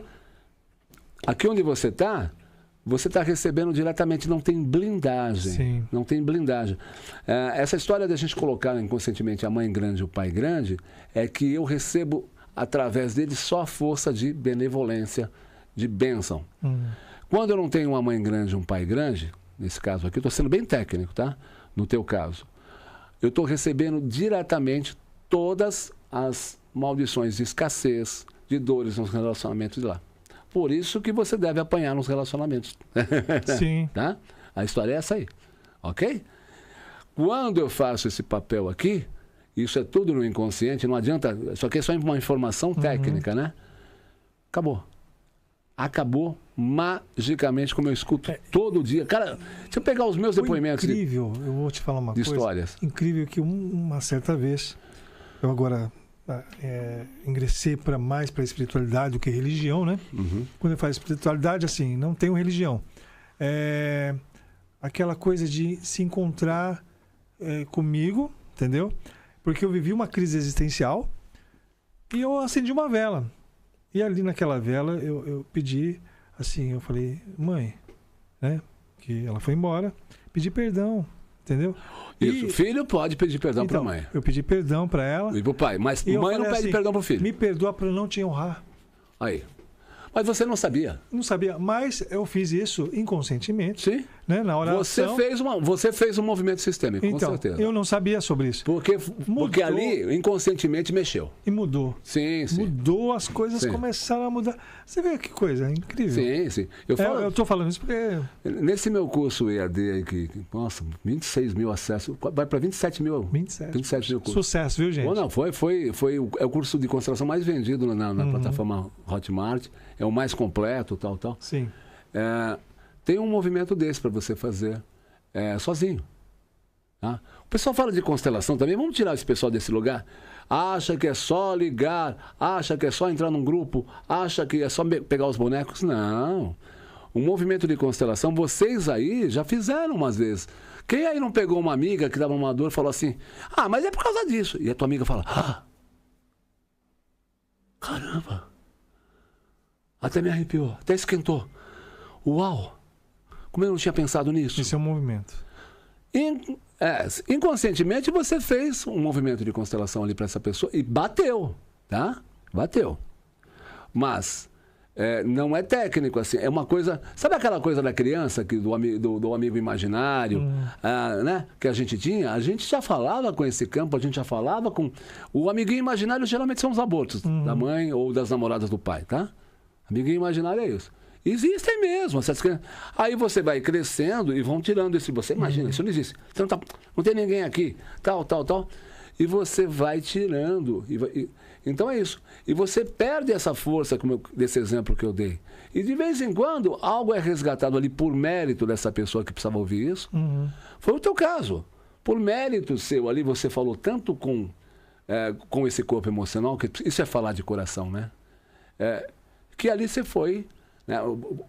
aqui onde você está recebendo diretamente, não tem blindagem. Sim. Não tem blindagem. Essa história de a gente colocar inconscientemente a mãe grande e o pai grande, é que eu recebo, através dele, só a força de benevolência, de bênção. Quando eu não tenho uma mãe grande e um pai grande, nesse caso aqui, eu estou sendo bem técnico, tá? No teu caso. Eu estou recebendo diretamente todas as maldições de escassez, de dores nos relacionamentos de lá. Por isso que você deve apanhar nos relacionamentos. Sim. Tá? A história é essa aí. Ok? Quando eu faço esse papel aqui, isso é tudo no inconsciente, não adianta. Isso aqui é só uma informação técnica, né? Acabou. Acabou magicamente, como eu escuto todo dia. Cara, se eu pegar os meus depoimentos... Incrível, eu vou te falar uma coisa. Histórias. Incrível que uma certa vez, eu agora ingressei mais para a espiritualidade do que religião, né? Quando eu falo espiritualidade, assim, não tenho religião. Aquela coisa de se encontrar comigo, entendeu? Porque eu vivi uma crise existencial e eu acendi uma vela. E ali naquela vela eu pedi, assim, eu falei, mãe, né? Que ela foi embora, pedi perdão, entendeu? Isso, o filho pode pedir perdão para a mãe. Eu pedi perdão para ela. E para o pai, mas mãe não pede perdão para o filho. Me perdoa por não te honrar. Aí. Mas você não sabia? Não sabia, mas eu fiz isso inconscientemente. Sim. Né, na oração. Você fez um movimento sistêmico, então, com certeza. Eu não sabia sobre isso. Porque ali, inconscientemente, mexeu. E mudou. Sim, sim. Mudou, as coisas começaram a mudar. Você vê que coisa incrível. Sim, sim. Eu estou falando isso porque... Nesse meu curso EAD aí, nossa, 26 mil acessos, vai para 27 mil. 27 mil cursos. Sucesso, viu, gente? Bom, não, é o curso de constelação mais vendido na plataforma Hotmart. É o mais completo, tal. Sim. Tem um movimento desse para você fazer sozinho. Tá? O pessoal fala de constelação também. Vamos tirar esse pessoal desse lugar? Acha que é só ligar, acha que é só entrar num grupo, acha que é só pegar os bonecos. Não. O movimento de constelação, vocês aí já fizeram umas vezes. Quem aí não pegou uma amiga que dava uma dor e falou assim, mas é por causa disso. E a tua amiga fala, caramba, até me arrepiou, até esquentou. Uau, como eu não tinha pensado nisso. Esse é um movimento. Inconscientemente você fez um movimento de constelação ali para essa pessoa e bateu, tá? Bateu. Mas não é técnico, assim, é uma coisa... Sabe aquela coisa da criança, do amigo imaginário, né? Que a gente tinha? A gente já falava com esse campo, a gente já falava com... O amiguinho imaginário geralmente são os abortos da mãe ou das namoradas do pai, tá? Amiguinho imaginário é isso. Existem mesmo. Aí você vai crescendo e vão tirando esse... Você imagina, isso não existe. Você não tem ninguém aqui, tal. E você vai tirando. Então é isso. E você perde essa força, desse exemplo que eu dei. E de vez em quando, algo é resgatado ali por mérito dessa pessoa que precisava ouvir isso. Foi o teu caso. Por mérito seu ali, você falou tanto com esse corpo emocional, que isso é falar de coração, né? Que ali você foi...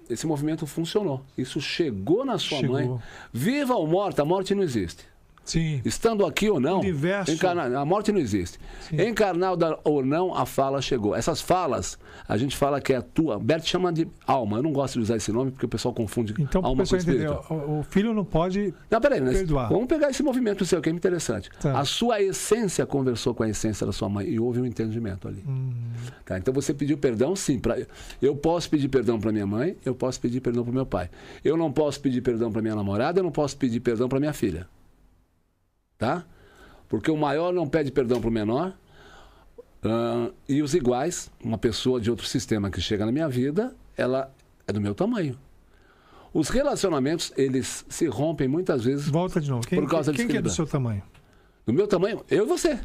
Esse movimento funcionou. Isso chegou na sua mãe. Viva ou morta, a morte não existe. Sim. Estando aqui ou não, a morte não existe. Sim. Encarnada ou não, a fala chegou. Essas falas, a gente fala que é a tua. Bert chama de alma. Eu não gosto de usar esse nome porque o pessoal confunde alma com espírito. O filho não pode perdoar. Vamos pegar esse movimento seu, que é interessante. Tá. A sua essência conversou com a essência da sua mãe e houve um entendimento ali. Tá, então você pediu perdão, sim. Eu posso pedir perdão para minha mãe, eu posso pedir perdão para meu pai. Eu não posso pedir perdão para minha namorada, eu não posso pedir perdão para minha filha. Tá? Porque o maior não pede perdão para o menor, e os iguais, uma pessoa de outro sistema que chega na minha vida, ela é do meu tamanho. Os relacionamentos, eles se rompem muitas vezes. Volta de novo. Quem que é do seu tamanho? Do meu tamanho? Eu e você.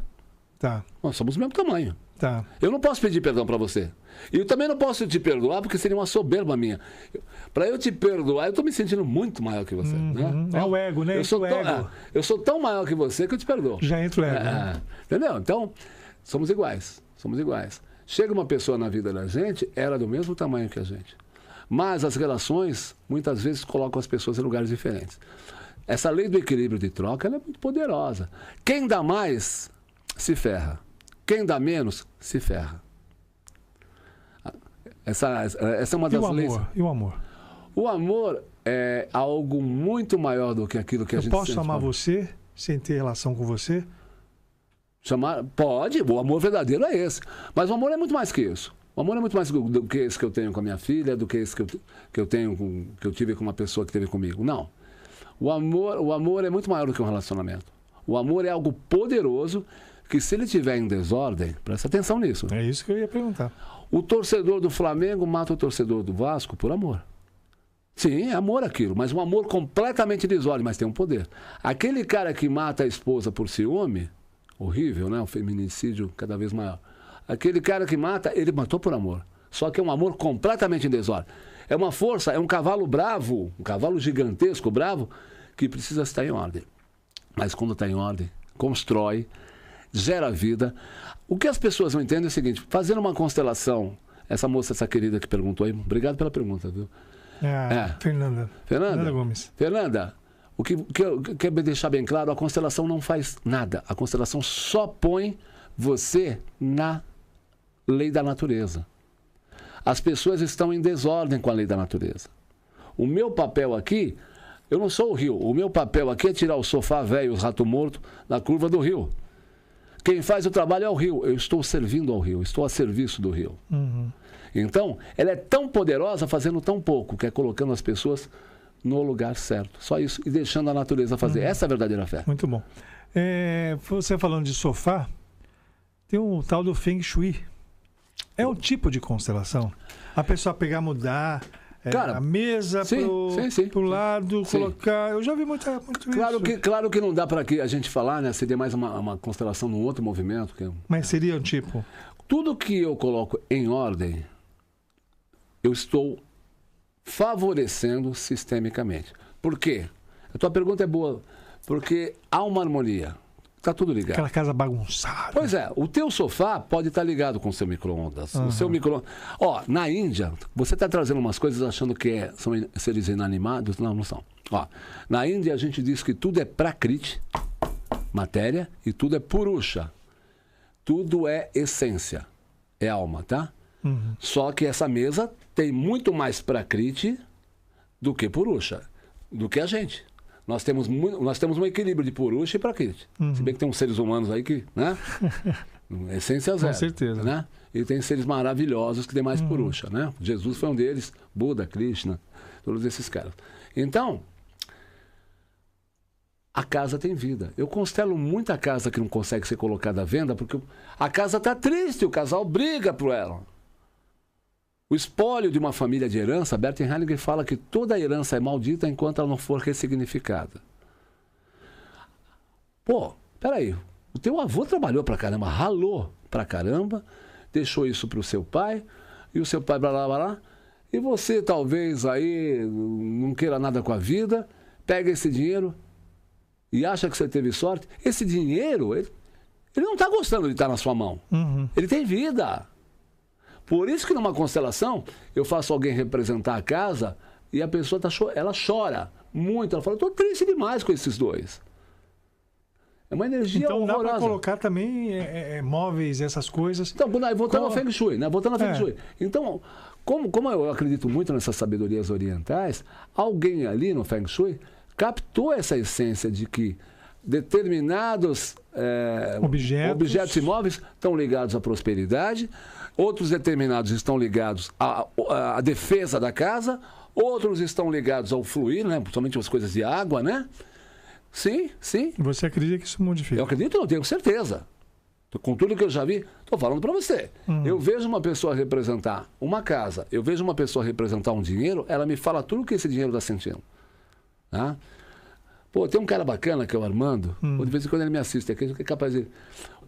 Tá. Nós somos do mesmo tamanho. Tá. Eu não posso pedir perdão para você. E eu também não posso te perdoar porque seria uma soberba minha. Para eu te perdoar, eu estou me sentindo muito maior que você. Né? É o ego, né? Eu sou tão maior que você que eu te perdoo. Já entra o ego. Né? Entendeu? Então, somos iguais. Somos iguais. Chega uma pessoa na vida da gente, ela é do mesmo tamanho que a gente. Mas as relações, muitas vezes, colocam as pessoas em lugares diferentes. Essa lei do equilíbrio de troca, ela é muito poderosa. Quem dá mais, se ferra. Quem dá menos, se ferra. Essa é uma das leis. E o amor? O amor é algo muito maior do que aquilo que a gente sente. Eu posso amar você sem ter relação com você? Pode, o amor verdadeiro é esse. Mas o amor é muito mais que isso. O amor é muito mais do que esse que eu tenho com a minha filha, do que esse que eu tive com uma pessoa que teve comigo. Não. O amor é muito maior do que um relacionamento. O amor é algo poderoso que, se ele estiver em desordem, presta atenção nisso. É isso que eu ia perguntar. O torcedor do Flamengo mata o torcedor do Vasco por amor. Sim, é amor aquilo, mas um amor completamente desordem, mas tem um poder. Aquele cara que mata a esposa por ciúme, horrível, né? O feminicídio cada vez maior. Aquele cara que mata, ele matou por amor. Só que é um amor completamente em desordem. É uma força, é um cavalo bravo, um cavalo gigantesco, bravo, que precisa estar em ordem. Mas quando está em ordem, constrói, gera vida. O que as pessoas não entendem é o seguinte: fazendo uma constelação, essa moça, essa querida que perguntou aí, obrigado pela pergunta, viu? Fernanda Gomes. Fernanda, o que eu quero deixar bem claro, a constelação não faz nada. A constelação só põe você na lei da natureza. As pessoas estão em desordem com a lei da natureza. O meu papel aqui, eu não sou o rio. O meu papel aqui é tirar o sofá velho, o rato morto, da curva do rio. Quem faz o trabalho é o rio. Eu estou servindo ao rio, estou a serviço do rio. Então, ela é tão poderosa fazendo tão pouco, que é colocando as pessoas no lugar certo. Só isso. E deixando a natureza fazer. Essa é a verdadeira fé. Muito bom. Você falando de sofá, tem um tal do Feng Shui. É um tipo de constelação? A pessoa pegar, mudar a mesa pro lado, colocar... Eu já vi muito isso. Claro que não dá para a gente falar, né? Seria mais uma constelação num outro movimento. Mas seria um tipo? Tudo que eu coloco em ordem, eu estou favorecendo sistemicamente. Por quê? A tua pergunta é boa, Porque há uma harmonia. Está tudo ligado. Aquela casa bagunçada. Pois é, o teu sofá pode estar ligado com o seu micro-ondas. O seu micro-ondas. Ó, na Índia, você está trazendo umas coisas achando que são seres inanimados. Não, não são. Ó, na Índia a gente diz que tudo é prakriti, matéria, e tudo é purusha. Tudo é essência, é alma, tá? Só que essa mesa tem muito mais prakriti do que purusha, do que a gente. Nós temos um equilíbrio de purusha e prakriti. Se bem que tem uns seres humanos aí que, né? Essência zero. Com certeza. Né? E tem seres maravilhosos que têm mais purusha, né? Jesus foi um deles, Buda, Krishna, todos esses caras. Então, a casa tem vida. Eu constelo muita casa que não consegue ser colocada à venda porque a casa está triste, o casal briga por ela. O espólio de uma família de herança, Bert Hellinger fala que toda herança é maldita enquanto ela não for ressignificada. Pô, peraí, o teu avô trabalhou pra caramba, ralou pra caramba, deixou isso pro seu pai, e o seu pai blá blá blá, e você talvez aí não queira nada com a vida, pega esse dinheiro e acha que você teve sorte. Esse dinheiro, ele não está gostando de estar na sua mão. Ele tem vida. Por isso que numa constelação, eu faço alguém representar a casa e a pessoa ela chora muito. Ela fala, estou triste demais com esses dois. É uma energia então, horrorosa. Então dá para colocar também móveis, essas coisas. Então, voltando ao Feng Shui, né? Voltando ao Feng Shui. Então, como eu acredito muito nessas sabedorias orientais, alguém ali no Feng Shui captou essa essência de que determinados objetos imóveis estão ligados à prosperidade, outros determinados estão ligados à defesa da casa, outros estão ligados ao fluir, né? Principalmente as coisas de água, né? Sim, sim. Você acredita que isso modifica? Eu acredito, eu tenho certeza. Com tudo que eu já vi, estou falando para você. Eu vejo uma pessoa representar uma casa, eu vejo uma pessoa representar um dinheiro, ela me fala tudo que esse dinheiro está sentindo. Tá? Pô, tem um cara bacana que é o Armando. De vez em quando ele me assiste aqui, que é capaz de...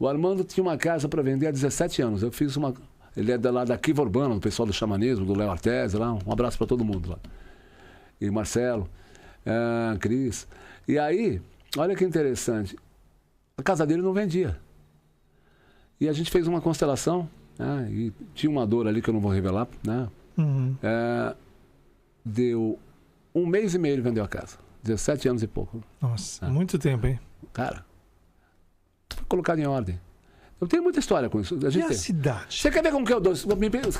O Armando tinha uma casa para vender há 17 anos. Eu fiz uma... Ele é lá da Kiva Urbana, do pessoal do xamanismo, do Léo Artese lá. Um abraço para todo mundo lá. E Marcelo, Cris. E aí, olha que interessante. A casa dele não vendia. E a gente fez uma constelação, né? E tinha uma dor ali que eu não vou revelar, né? Deu 1 mês e meio ele vendeu a casa. 17 anos e pouco. Nossa, muito tempo, hein? Cara, foi colocado em ordem. Eu tenho muita história com isso. A cidade? Você quer ver como que eu dou?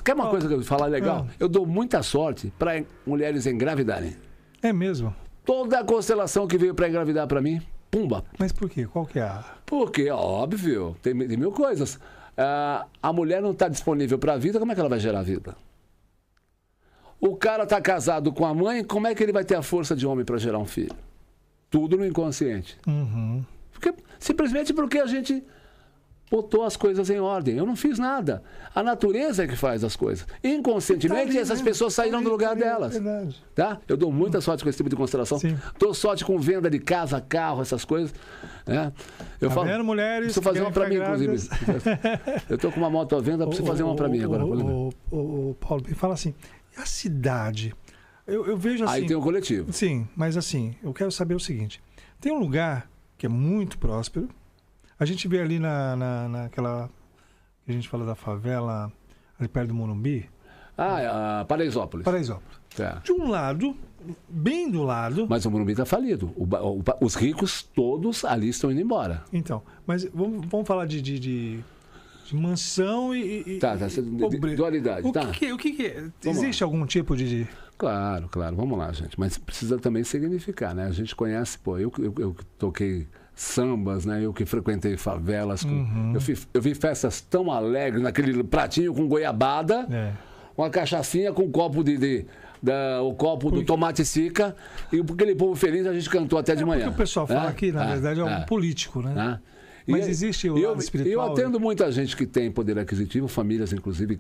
Quer uma coisa que eu falar legal? Eu dou muita sorte para mulheres engravidarem. É mesmo? Toda a constelação que veio para engravidar para mim, pumba. Mas por quê? Qual que é a... Porque, óbvio, tem mil coisas. A mulher não está disponível para a vida, como é que ela vai gerar vida? O cara está casado com a mãe, como é que ele vai ter a força de homem para gerar um filho? Tudo no inconsciente. Simplesmente porque a gente botou as coisas em ordem. Eu não fiz nada. A natureza é que faz as coisas. Inconscientemente, essas pessoas saíram do lugar delas. Verdade. Tá? Eu dou muita sorte com esse tipo de constelação. Dou sorte com venda de casa, carro, essas coisas. Né? Eu falo, vendo, mulheres? Preciso fazer uma para mim, inclusive. Eu estou com uma moto à venda, preciso fazer uma para mim agora. Paulo, me fala assim, e a cidade? Eu vejo assim... Aí tem um coletivo. Sim, mas assim, eu quero saber o seguinte. Tem um lugar que é muito próspero. A gente vê ali naquela... que a gente fala da favela, ali perto do Morumbi. Paraisópolis. Paraisópolis. De um lado, bem do lado... Mas o Morumbi está falido. Os ricos todos ali estão indo embora. Então, mas vamos falar de mansão e dualidade. O que é? Existe algum tipo de... Claro, vamos lá, gente. Mas precisa também significar, né? A gente conhece, eu toquei sambas, né? Eu que frequentei favelas. Eu vi festas tão alegres, naquele pratinho com goiabada, uma cachaçinha com um copo do tomate sica, e aquele povo feliz a gente cantou até de manhã. Porque o pessoal fala que, na verdade, é um político, né? Mas existe o lado espiritual. Eu atendo muita gente que tem poder aquisitivo, famílias, inclusive,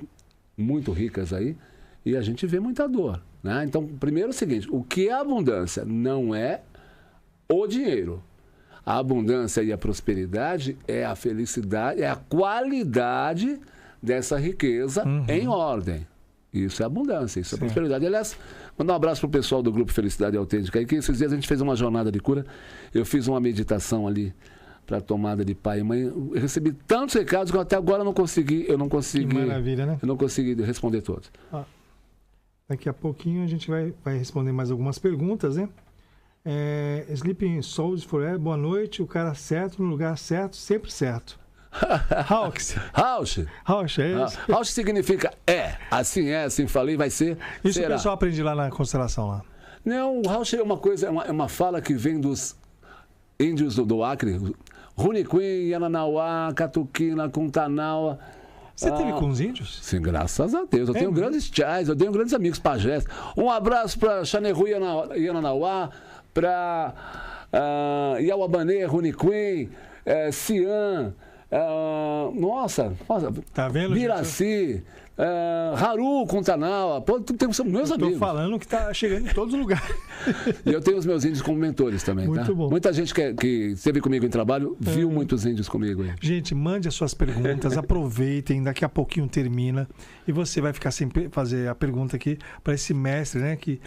muito ricas aí, e a gente vê muita dor. Né? Então, primeiro é o seguinte, o que é abundância? Não é o dinheiro. A abundância e a prosperidade é a felicidade, é a qualidade dessa riqueza em ordem. Isso é abundância, isso é prosperidade. Aliás, mandar um abraço pro pessoal do Grupo Felicidade Autêntica aí, que esses dias a gente fez uma jornada de cura. Eu fiz uma meditação ali para tomada de pai e mãe. Eu recebi tantos recados que até agora eu não consegui. Que maravilha, né? Eu não consegui responder todos. Daqui a pouquinho a gente vai responder mais algumas perguntas, né? Sleeping Souls Forever, boa noite. O cara certo, no lugar certo, sempre certo. Rausch, é isso? Rausch significa assim falei, vai ser. Isso será. O pessoal aprende lá na constelação lá. Não, o Rausch é uma coisa, é uma fala que vem dos índios do Acre, Runiquim, Yananauá, Catuquina, Cuntanaua. Você teve com os índios? Sim, graças a Deus. Eu tenho grandes tias, eu tenho grandes amigos pajés. Um abraço para Xaneru Yananauá, para Iauabané, Runiquim, Cian, nossa, tá vendo, Biraci, Haru, Cuntanaua, temos meus amigos. Estou falando que está chegando em todos os lugares. E eu tenho os meus índios como mentores também, muito tá? Bom. Muita gente que esteve comigo em trabalho viu muitos índios comigo aí. Gente, mande as suas perguntas, aproveitem, daqui a pouquinho termina e você vai ficar sem fazer a pergunta aqui para esse mestre, né, que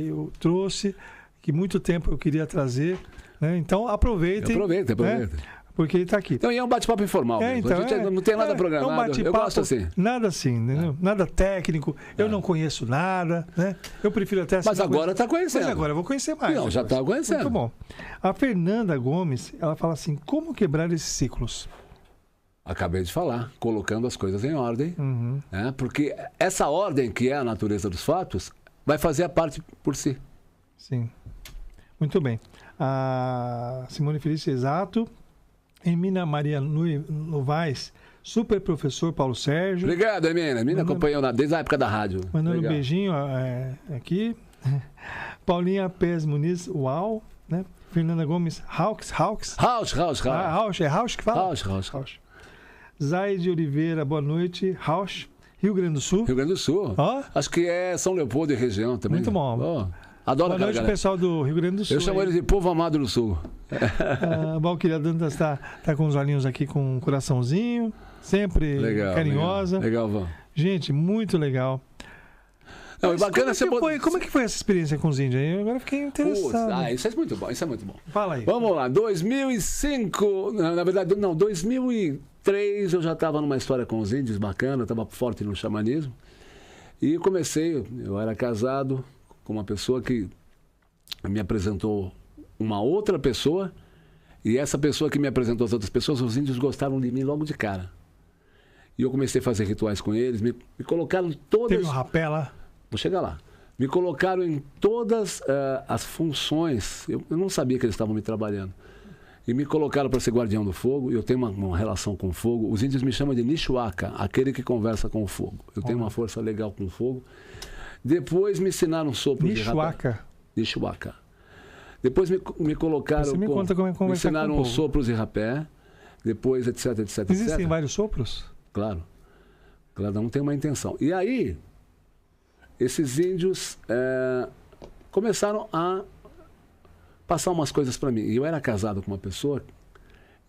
eu trouxe, que muito tempo eu queria trazer, né? Então aproveitem. Aproveita. Né? Porque ele está aqui. Então, e é um bate-papo informal. Então, a gente não tem nada programado. É um bate-papo, eu gosto assim. Nada assim, entendeu? Nada técnico. Eu não conheço nada, né? Eu prefiro até... Mas agora está conhecendo. Mas agora eu vou conhecer mais. Não, já está conhecendo. Muito bom. A Fernanda Gomes, ela fala assim, como quebrar esses ciclos? Acabei de falar, colocando as coisas em ordem. Né? Porque essa ordem, que é a natureza dos fatos, vai fazer a parte por si. Sim. Muito bem. A Simone Felício, exato. Emina Maria Novaes, super professor Paulo Sérgio. Obrigado, Emina. Emina acompanhou desde a época da rádio. Mandando um beijinho aqui. Paulinha Pérez Muniz, uau. Né? Fernanda Gomes, Rausch. Rausch. É Rausch que fala? Rausch. Zaide Oliveira, boa noite. Rausch, Rio Grande do Sul. Acho que é São Leopoldo e região também. Muito bom. Adoro boa noite, pessoal do Rio Grande do Sul. Eu chamo ele de Povo Amado do Sul. A Valquíria Dantas está com os olhinhos aqui com um coraçãozinho, sempre carinhosa. Legal, Vão. Gente, muito legal. Não, bacana como é que foi essa experiência com os índios? Eu agora fiquei interessado. Isso é muito bom, Fala aí. Vamos lá, 2005, na verdade, não, 2003 eu já estava numa história com os índios bacana, estava forte no xamanismo. E eu era casado com uma pessoa que me apresentou uma outra pessoa, e essa pessoa que me apresentou as outras pessoas, os índios gostaram de mim logo de cara. E eu comecei a fazer rituais com eles, me colocaram todas... Teve um rapé lá? Vou chegar lá. Me colocaram em todas as funções, eu não sabia que eles estavam me trabalhando. E me colocaram para ser guardião do fogo, e eu tenho uma relação com o fogo. Os índios me chamam de Nishuaka, aquele que conversa com o fogo. Eu tenho uma força legal com o fogo. Depois me ensinaram sopro de rapé. Nishuaka. Depois me colocaram... Você me conta como é conversar com o povo. Me ensinaram sopros de rapé. Depois, etc. Existem vários sopros? Claro. Cada um tem uma intenção. E aí, esses índios começaram a passar umas coisas para mim. E eu era casado com uma pessoa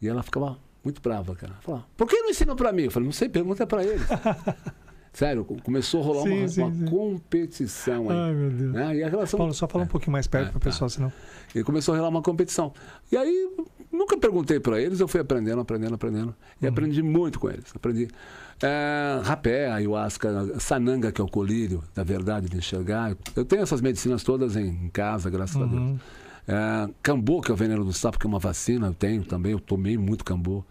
e ela ficava muito brava, cara. Falava, por que não ensinam para mim? Eu falei, não sei, pergunta para eles. Sério, começou a rolar uma competição aí. Ai, meu Deus. Né? E a relação... Paulo, só fala um pouquinho mais perto para o pessoal, senão... E começou a rolar uma competição. E aí, nunca perguntei para eles, eu fui aprendendo. E aprendi muito com eles. Aprendi rapé, ayahuasca, sananga, que é o colírio da verdade, de enxergar. Eu tenho essas medicinas todas em casa, graças a Deus. Cambô, que é o veneno do sapo, que é uma vacina, eu tenho também. Eu tomei muito cambô.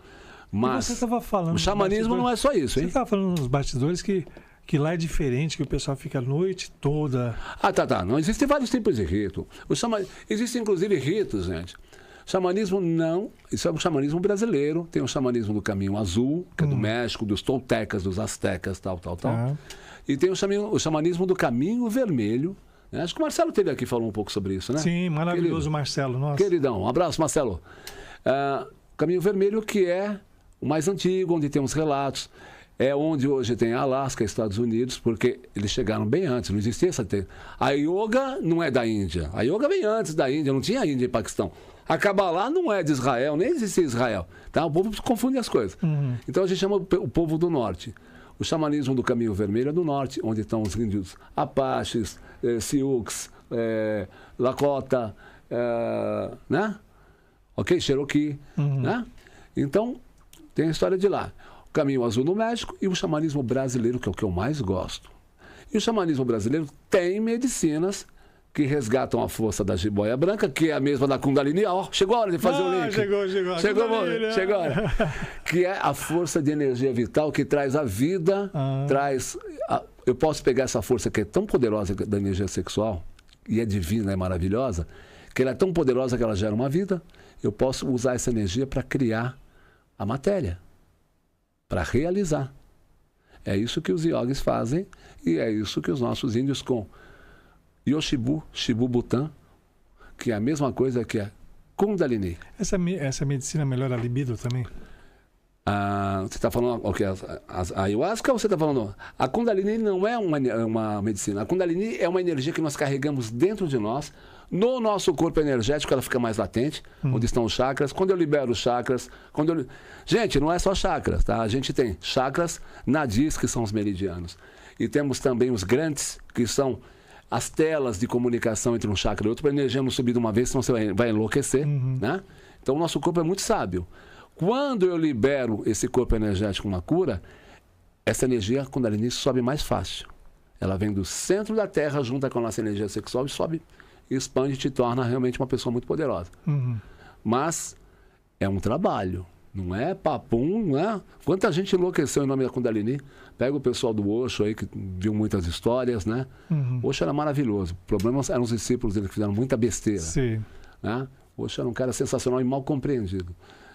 Mas você estava falando... O xamanismo não é só isso, hein? Você estava falando nos bastidores que lá é diferente, que o pessoal fica a noite toda... Tá. Não, existem vários tipos de rito. Existem, inclusive, ritos, gente. Xamanismo não... Isso é um xamanismo brasileiro. Tem o xamanismo do Caminho Azul, que é do México, dos toltecas, dos astecas, tal. E tem o xamanismo do Caminho Vermelho. Né? Acho que o Marcelo esteve aqui e falou um pouco sobre isso, né? Sim, maravilhoso, Marcelo. Nossa. Queridão, um abraço, Marcelo. Caminho Vermelho, que é o mais antigo, onde tem uns relatos. É onde hoje tem Alasca, Estados Unidos, porque eles chegaram bem antes, não existia essa... A yoga não é da Índia. A yoga vem antes da Índia, não tinha Índia e Paquistão. A Kabbalah não é de Israel, nem existia Israel. Tá? O povo confunde as coisas. Então a gente chama o povo do norte. O xamanismo do Caminho Vermelho é do norte, onde estão os índios Apaches, Sioux, Lakota, né? Ok? Cherokee, né? Então, tem a história de lá. O Caminho Azul no México e o xamanismo brasileiro, que é o que eu mais gosto. E o xamanismo brasileiro tem medicinas que resgatam a força da jiboia branca, que é a mesma da Kundalini. Ó, chegou a hora de fazer o link. Chegou a hora. Que é a força de energia vital que traz a vida, eu posso pegar essa força que é tão poderosa da energia sexual, e é divina, é maravilhosa, que ela é tão poderosa que ela gera uma vida, eu posso usar essa energia para criar a matéria, para realizar. É isso que os yogis fazem e é isso que os nossos índios com Yoshibu, Shibu Butan, que é a mesma coisa que a Kundalini. Essa medicina melhora a libido também? Você está falando o que? A ayahuasca ou você está falando? A Kundalini não é uma medicina. A Kundalini é uma energia que nós carregamos dentro de nós. No nosso corpo energético ela fica mais latente, onde estão os chakras. Quando eu libero os chakras... Gente, não é só chakras, tá? A gente tem chakras nadis, que são os meridianos. E temos também os grandes, que são as telas de comunicação entre um chakra e outro, para a energia não subir de uma vez, senão você vai enlouquecer, né? Então o nosso corpo é muito sábio. Quando eu libero esse corpo energético com uma cura, essa energia, quando ela inicia, sobe mais fácil. Ela vem do centro da Terra, junta com a nossa energia sexual e sobe, expande e te torna realmente uma pessoa muito poderosa. Mas é um trabalho, não é papum, não é? Quanta gente enlouqueceu em nome da Kundalini? Pega o pessoal do Osho aí, que viu muitas histórias, né? Osho era maravilhoso. O problema eram os discípulos dele que fizeram muita besteira. Sim. Né? Osho era um cara sensacional e mal compreendido.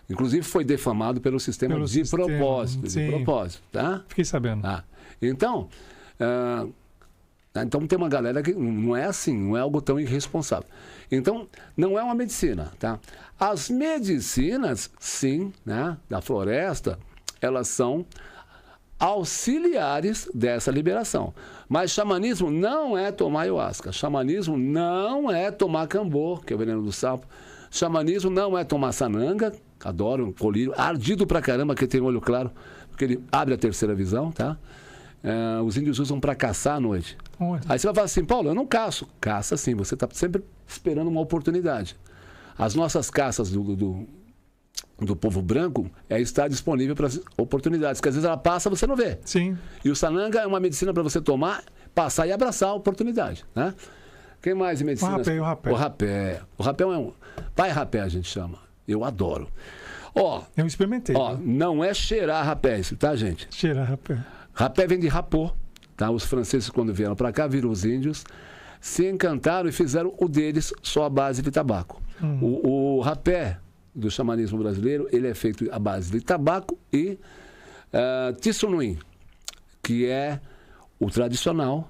Inclusive foi defamado pelo sistema propósito. De propósito, tá? Fiquei sabendo. Então tem uma galera que não é assim, não é algo tão irresponsável. Então, não é uma medicina, tá? As medicinas, sim, né, da floresta, elas são auxiliares dessa liberação. Mas xamanismo não é tomar ayahuasca. Xamanismo não é tomar cambô, que é o veneno do sapo. Xamanismo não é tomar sananga, adoro um colírio, ardido pra caramba, que tem olho claro, porque ele abre a terceira visão, tá? Os índios usam para caçar à noite. Aí você vai falar assim, Paulo, eu não caço. Caça sim, você está sempre esperando uma oportunidade. As nossas caças do povo branco estar disponível para as oportunidades, porque às vezes ela passa, você não vê. Sim. E o sananga é uma medicina para você tomar, passar e abraçar a oportunidade, né? Quem mais em medicina? O rapé. O rapé é um... Pai rapé a gente chama. Eu adoro. Eu experimentei. Não é cheirar rapé isso, tá, gente? Cheirar rapé. Rapé vem de rapô, tá? Os franceses, quando vieram para cá, viram os índios, se encantaram e fizeram o deles só à base de tabaco. O rapé do xamanismo brasileiro, ele é feito à base de tabaco e tissunuim, que é o tradicional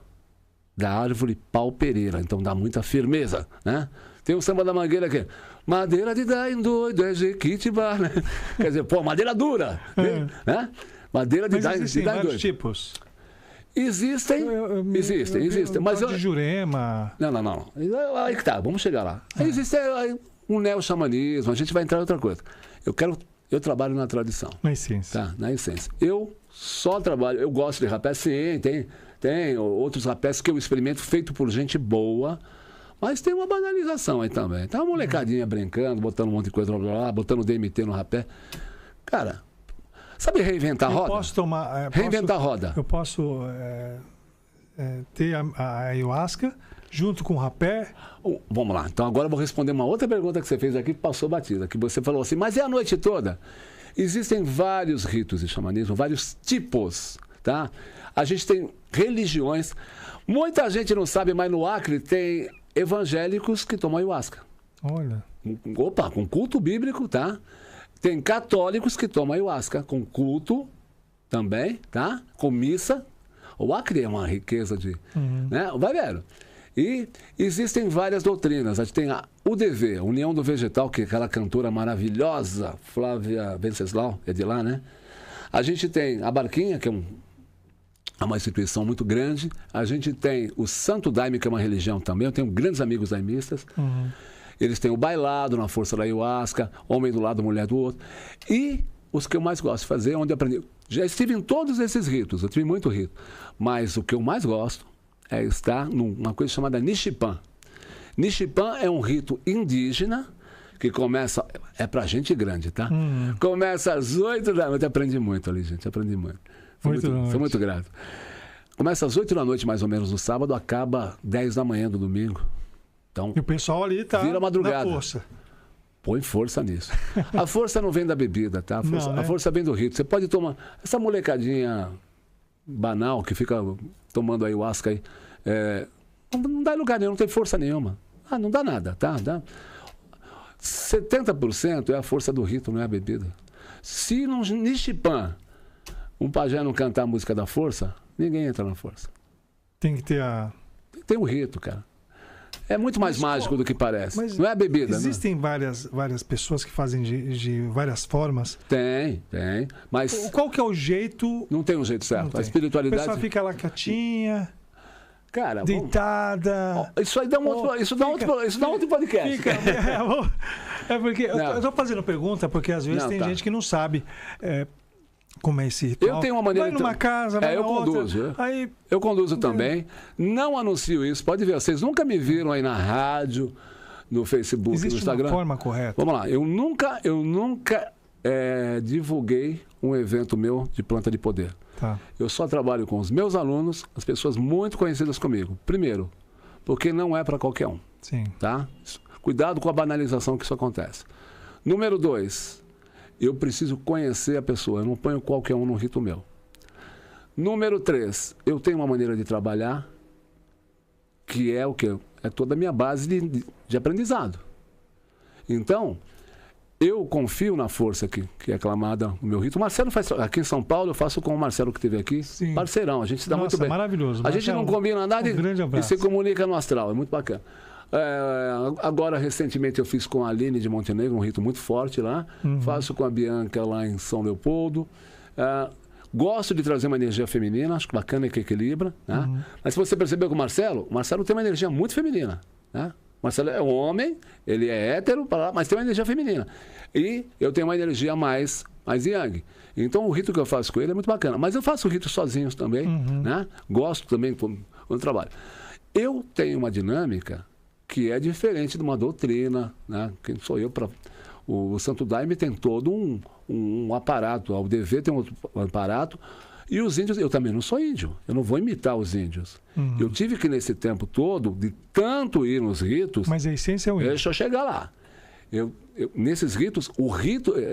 da árvore pau-pereira. Então dá muita firmeza, né? Tem o samba da mangueira aqui. Madeira de dar em doido é jequitibá, né? Quer dizer, madeira dura, né? Madeira de dar em doido. Tipos. Existem. Mas de Jurema. Não. Aí que tá, vamos chegar lá. Existe um neo-xamanismo, a gente vai entrar em outra coisa. Eu trabalho na tradição. Na essência. Tá, na essência. Eu só trabalho, eu gosto de rapé, sim, tem outros rapés que eu experimento feito por gente boa, mas tem uma banalização aí também. Tá uma molecadinha brincando, botando um monte de coisa lá, botando DMT no rapé. Cara, sabe reinventar a roda? Eu posso tomar... Reinventar a roda. Eu posso ter a ayahuasca junto com o rapé. Vamos lá. Então agora eu vou responder uma outra pergunta que você fez aqui, que passou batida, que você falou assim, mas é a noite toda? Existem vários ritos de xamanismo, vários tipos, tá? A gente tem religiões. Muita gente não sabe, mas no Acre tem evangélicos que tomam ayahuasca. Olha. Opa, com culto bíblico, tá? Tem católicos que tomam ayahuasca com culto também, tá? Com missa. O Acre é uma riqueza de... né? Vai vendo. E existem várias doutrinas. A gente tem a UDV, União do Vegetal, que é aquela cantora maravilhosa, Flávia Venceslau, é de lá, né? A gente tem a Barquinha, que é uma instituição muito grande. A gente tem o Santo Daime, que é uma religião também. Eu tenho grandes amigos daimistas. Eles têm o bailado na força da ayahuasca, homem do lado, mulher do outro. E os que eu mais gosto de fazer, onde eu aprendi. Já estive em todos esses ritos, eu tive muito rito. Mas o que eu mais gosto é estar numa coisa chamada Nishipan. Nishipan é um rito indígena que começa... É pra gente grande, tá? Começa às 8 da noite. Aprendi muito ali, gente. Aprendi muito. Sou muito grato. Começa às 8 da noite, mais ou menos, no sábado. Acaba 10 da manhã do domingo. Então, e o pessoal ali tá vira madrugada. Na força. Põe força nisso. A força não vem da bebida, tá? A força vem do rito. Você pode tomar... Essa molecadinha banal que fica tomando ayahuasca aí, não dá em lugar nenhum, não tem força nenhuma. Não dá nada, tá? 70% é a força do rito, não é a bebida. Se no Nishipan um pajé não cantar a música da força, ninguém entra na força. Tem que ter Tem um rito, cara. É muito mais mágico do que parece. Não é a bebida. Existem várias pessoas que fazem de várias formas? Tem. Mas qual que é o jeito? Não tem um jeito certo. A espiritualidade... A pessoa fica lá quietinha, cara, deitada. Isso aí dá outro podcast. Porque eu tô fazendo pergunta porque às vezes tem gente que não sabe como é esse ritual. Eu tenho uma maneira... Vai numa casa, vai na outra. Conduzo. Eu conduzo também. Não anuncio isso. Pode ver, vocês nunca me viram aí na rádio, no Facebook, no Instagram. Existe uma forma correta? Vamos lá. Eu nunca divulguei um evento meu de planta de poder. Tá. Eu só trabalho com os meus alunos, as pessoas muito conhecidas comigo. Primeiro, porque não é para qualquer um. Sim. Tá? Cuidado com a banalização que isso acontece. Número 2, eu preciso conhecer a pessoa. Eu não ponho qualquer um no rito meu. Número 3, eu tenho uma maneira de trabalhar que é o quê? É toda a minha base de aprendizado. Então, eu confio na força que é aclamada no meu rito. O Marcelo faz... Aqui em São Paulo, eu faço com o Marcelo que esteve aqui. Sim. Parceirão, a gente se dá muito bem. Maravilhoso. A gente não combina nada e se comunica no astral. É muito bacana. Agora, recentemente, eu fiz com a Aline de Montenegro, um rito muito forte lá. Faço com a Bianca lá em São Leopoldo. Gosto de trazer uma energia feminina, acho bacana que equilibra. Né? Mas se você percebeu com o Marcelo tem uma energia muito feminina. Né? O Marcelo é um homem, ele é hétero, mas tem uma energia feminina. E eu tenho uma energia mais yang. Então o rito que eu faço com ele é muito bacana. Mas eu faço ritos sozinhos também. Né? Gosto também quando trabalho. Eu tenho uma dinâmica que é diferente de uma doutrina. Né? Quem sou eu para... O Santo Daime tem todo um aparato. A UDV tem um outro aparato. E os índios, eu também não sou índio. Eu não vou imitar os índios. Eu tive que, nesse tempo todo, de tanto ir nos ritos... Mas a essência é o índio. Deixa eu chegar lá. Nesses ritos,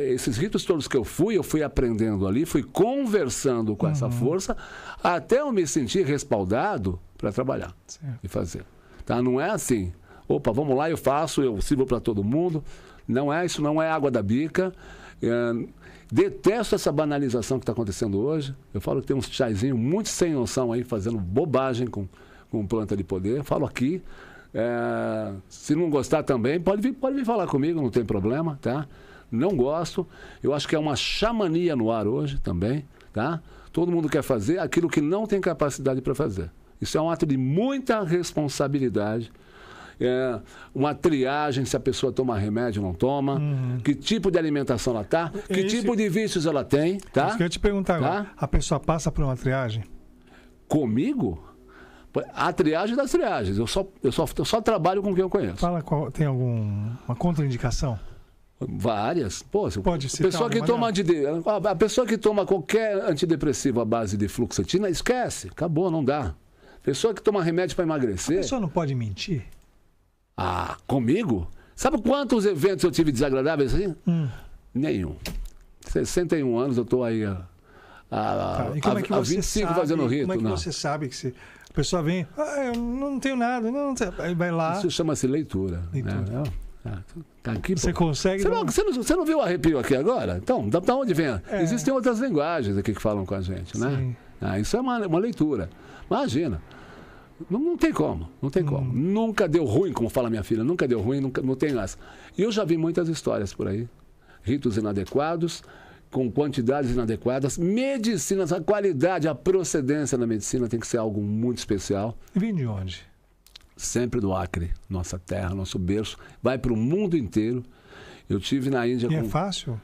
esses ritos todos que eu fui aprendendo ali, fui conversando com essa força, até eu me sentir respaldado para trabalhar e fazer. Tá? Não é assim, opa, vamos lá, eu faço, eu sirvo para todo mundo. Não é isso, não é água da bica. Detesto essa banalização que está acontecendo hoje. Eu falo que tem uns chazinhos muito sem noção aí, fazendo bobagem com planta de poder. Falo aqui. Se não gostar também, pode vir falar comigo, não tem problema, tá? Não gosto. Eu acho que é uma xamania no ar hoje também, tá? Todo mundo quer fazer aquilo que não tem capacidade para fazer. Isso é um ato de muita responsabilidade. Uma triagem, se a pessoa toma remédio ou não toma, que tipo de alimentação ela está, que tipo de vícios ela tem, tá? Isso que eu ia te perguntar agora. A pessoa passa por uma triagem? Comigo? A triagem das triagens. Eu só trabalho com quem eu conheço. Fala tem alguma contraindicação? Várias. Pô, pode citar a pessoa que toma qualquer antidepressivo à base de fluoxetina, esquece. Acabou, não dá. Pessoa que toma remédio para emagrecer... A pessoa não pode mentir? Comigo? Sabe quantos eventos eu tive desagradáveis assim? Nenhum. 61 anos eu estou aí há 25 fazendo rito. Como é que você sabe que a pessoa vem, eu não tenho nada, aí vai lá... Isso chama-se leitura. Né? Aqui, você consegue... Você não viu o arrepio aqui agora? Então, da onde vem? Existem outras linguagens aqui que falam com a gente, né? Isso é uma leitura. Imagina. Não tem como, não tem como. Nunca deu ruim, como fala minha filha, nunca deu ruim, não tem essa. E eu já vi muitas histórias por aí. Ritos inadequados, com quantidades inadequadas, medicinas, a qualidade, a procedência da medicina tem que ser algo muito especial. E vem de onde? Sempre do Acre, nossa terra, nosso berço. Vai para o mundo inteiro. Eu tive na Índia... E é fácil?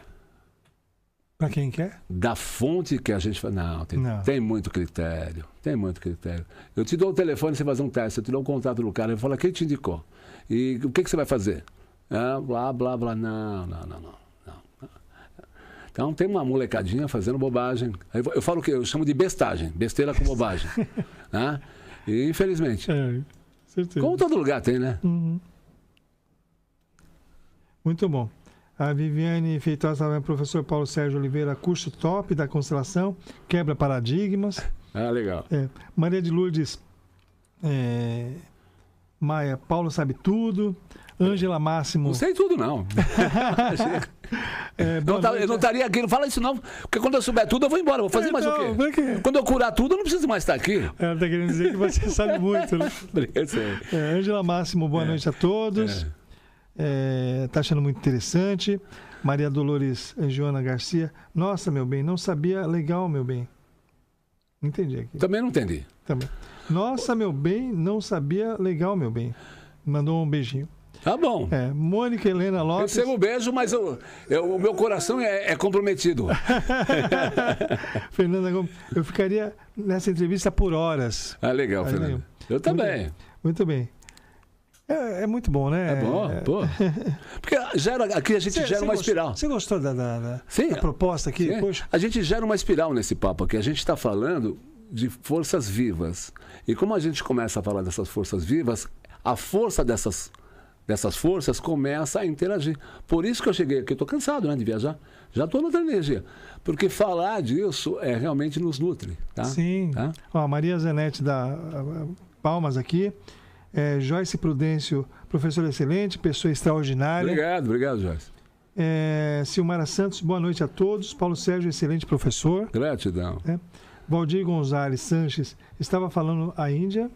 Para quem quer? Da fonte que a gente fala. Não, tem muito critério. Tem muito critério. Eu te dou o telefone, você fazer um teste, eu te dou o contato do cara, eu falo, quem te indicou? E o que você vai fazer? Blá, blá, blá. Não. Então tem uma molecadinha fazendo bobagem. Eu falo o quê? Eu chamo de bestagem. Besteira com bobagem. Né? E infelizmente. Certeza. Como todo lugar tem, né? Uhum. Muito bom. A Viviane Feitosa, professor Paulo Sérgio Oliveira, curso top da constelação, quebra paradigmas. Legal. Maria de Lourdes, Maia, Paulo sabe tudo. Ângela Máximo. Não sei tudo, não. Eu não estaria aqui, não fala isso não, porque quando eu souber tudo eu vou embora, vou fazer mais o quê? Quando eu curar tudo eu não preciso mais estar aqui. Ela está querendo dizer que você sabe muito, né? Ângela Máximo, boa noite a todos. Está achando muito interessante. Maria Dolores Joana Garcia, nossa, meu bem, não sabia, legal, meu bem. Entendi aqui. Também não entendi. Também. Nossa, meu bem, não sabia, legal, meu bem. Mandou um beijinho. Tá bom. Mônica Helena Lopes. Recebo um beijo, mas o meu coração é comprometido. Fernanda Gomes, eu ficaria nessa entrevista por horas. Legal, Fernanda. Eu também. Muito bem. É muito bom, né? É bom, pô. Porque aqui a gente gera uma espiral. Você gostou da proposta aqui? Sim. Poxa. A gente gera uma espiral nesse papo aqui. A gente está falando de forças vivas. E como a gente começa a falar dessas forças vivas, a força dessas forças começa a interagir. Por isso que eu cheguei aqui, eu estou cansado, né, de viajar. Já estou noutra energia. Porque falar disso realmente nos nutre. Tá? Sim. Tá? Ó, Maria Zanetti da Palmas aqui. Joyce Prudêncio, professor excelente, pessoa extraordinária. Obrigado, Joyce. Silmara Santos, boa noite a todos. Paulo Sérgio, excelente professor. Gratidão. Valdir Gonzalez Sanches, estava falando a Índia,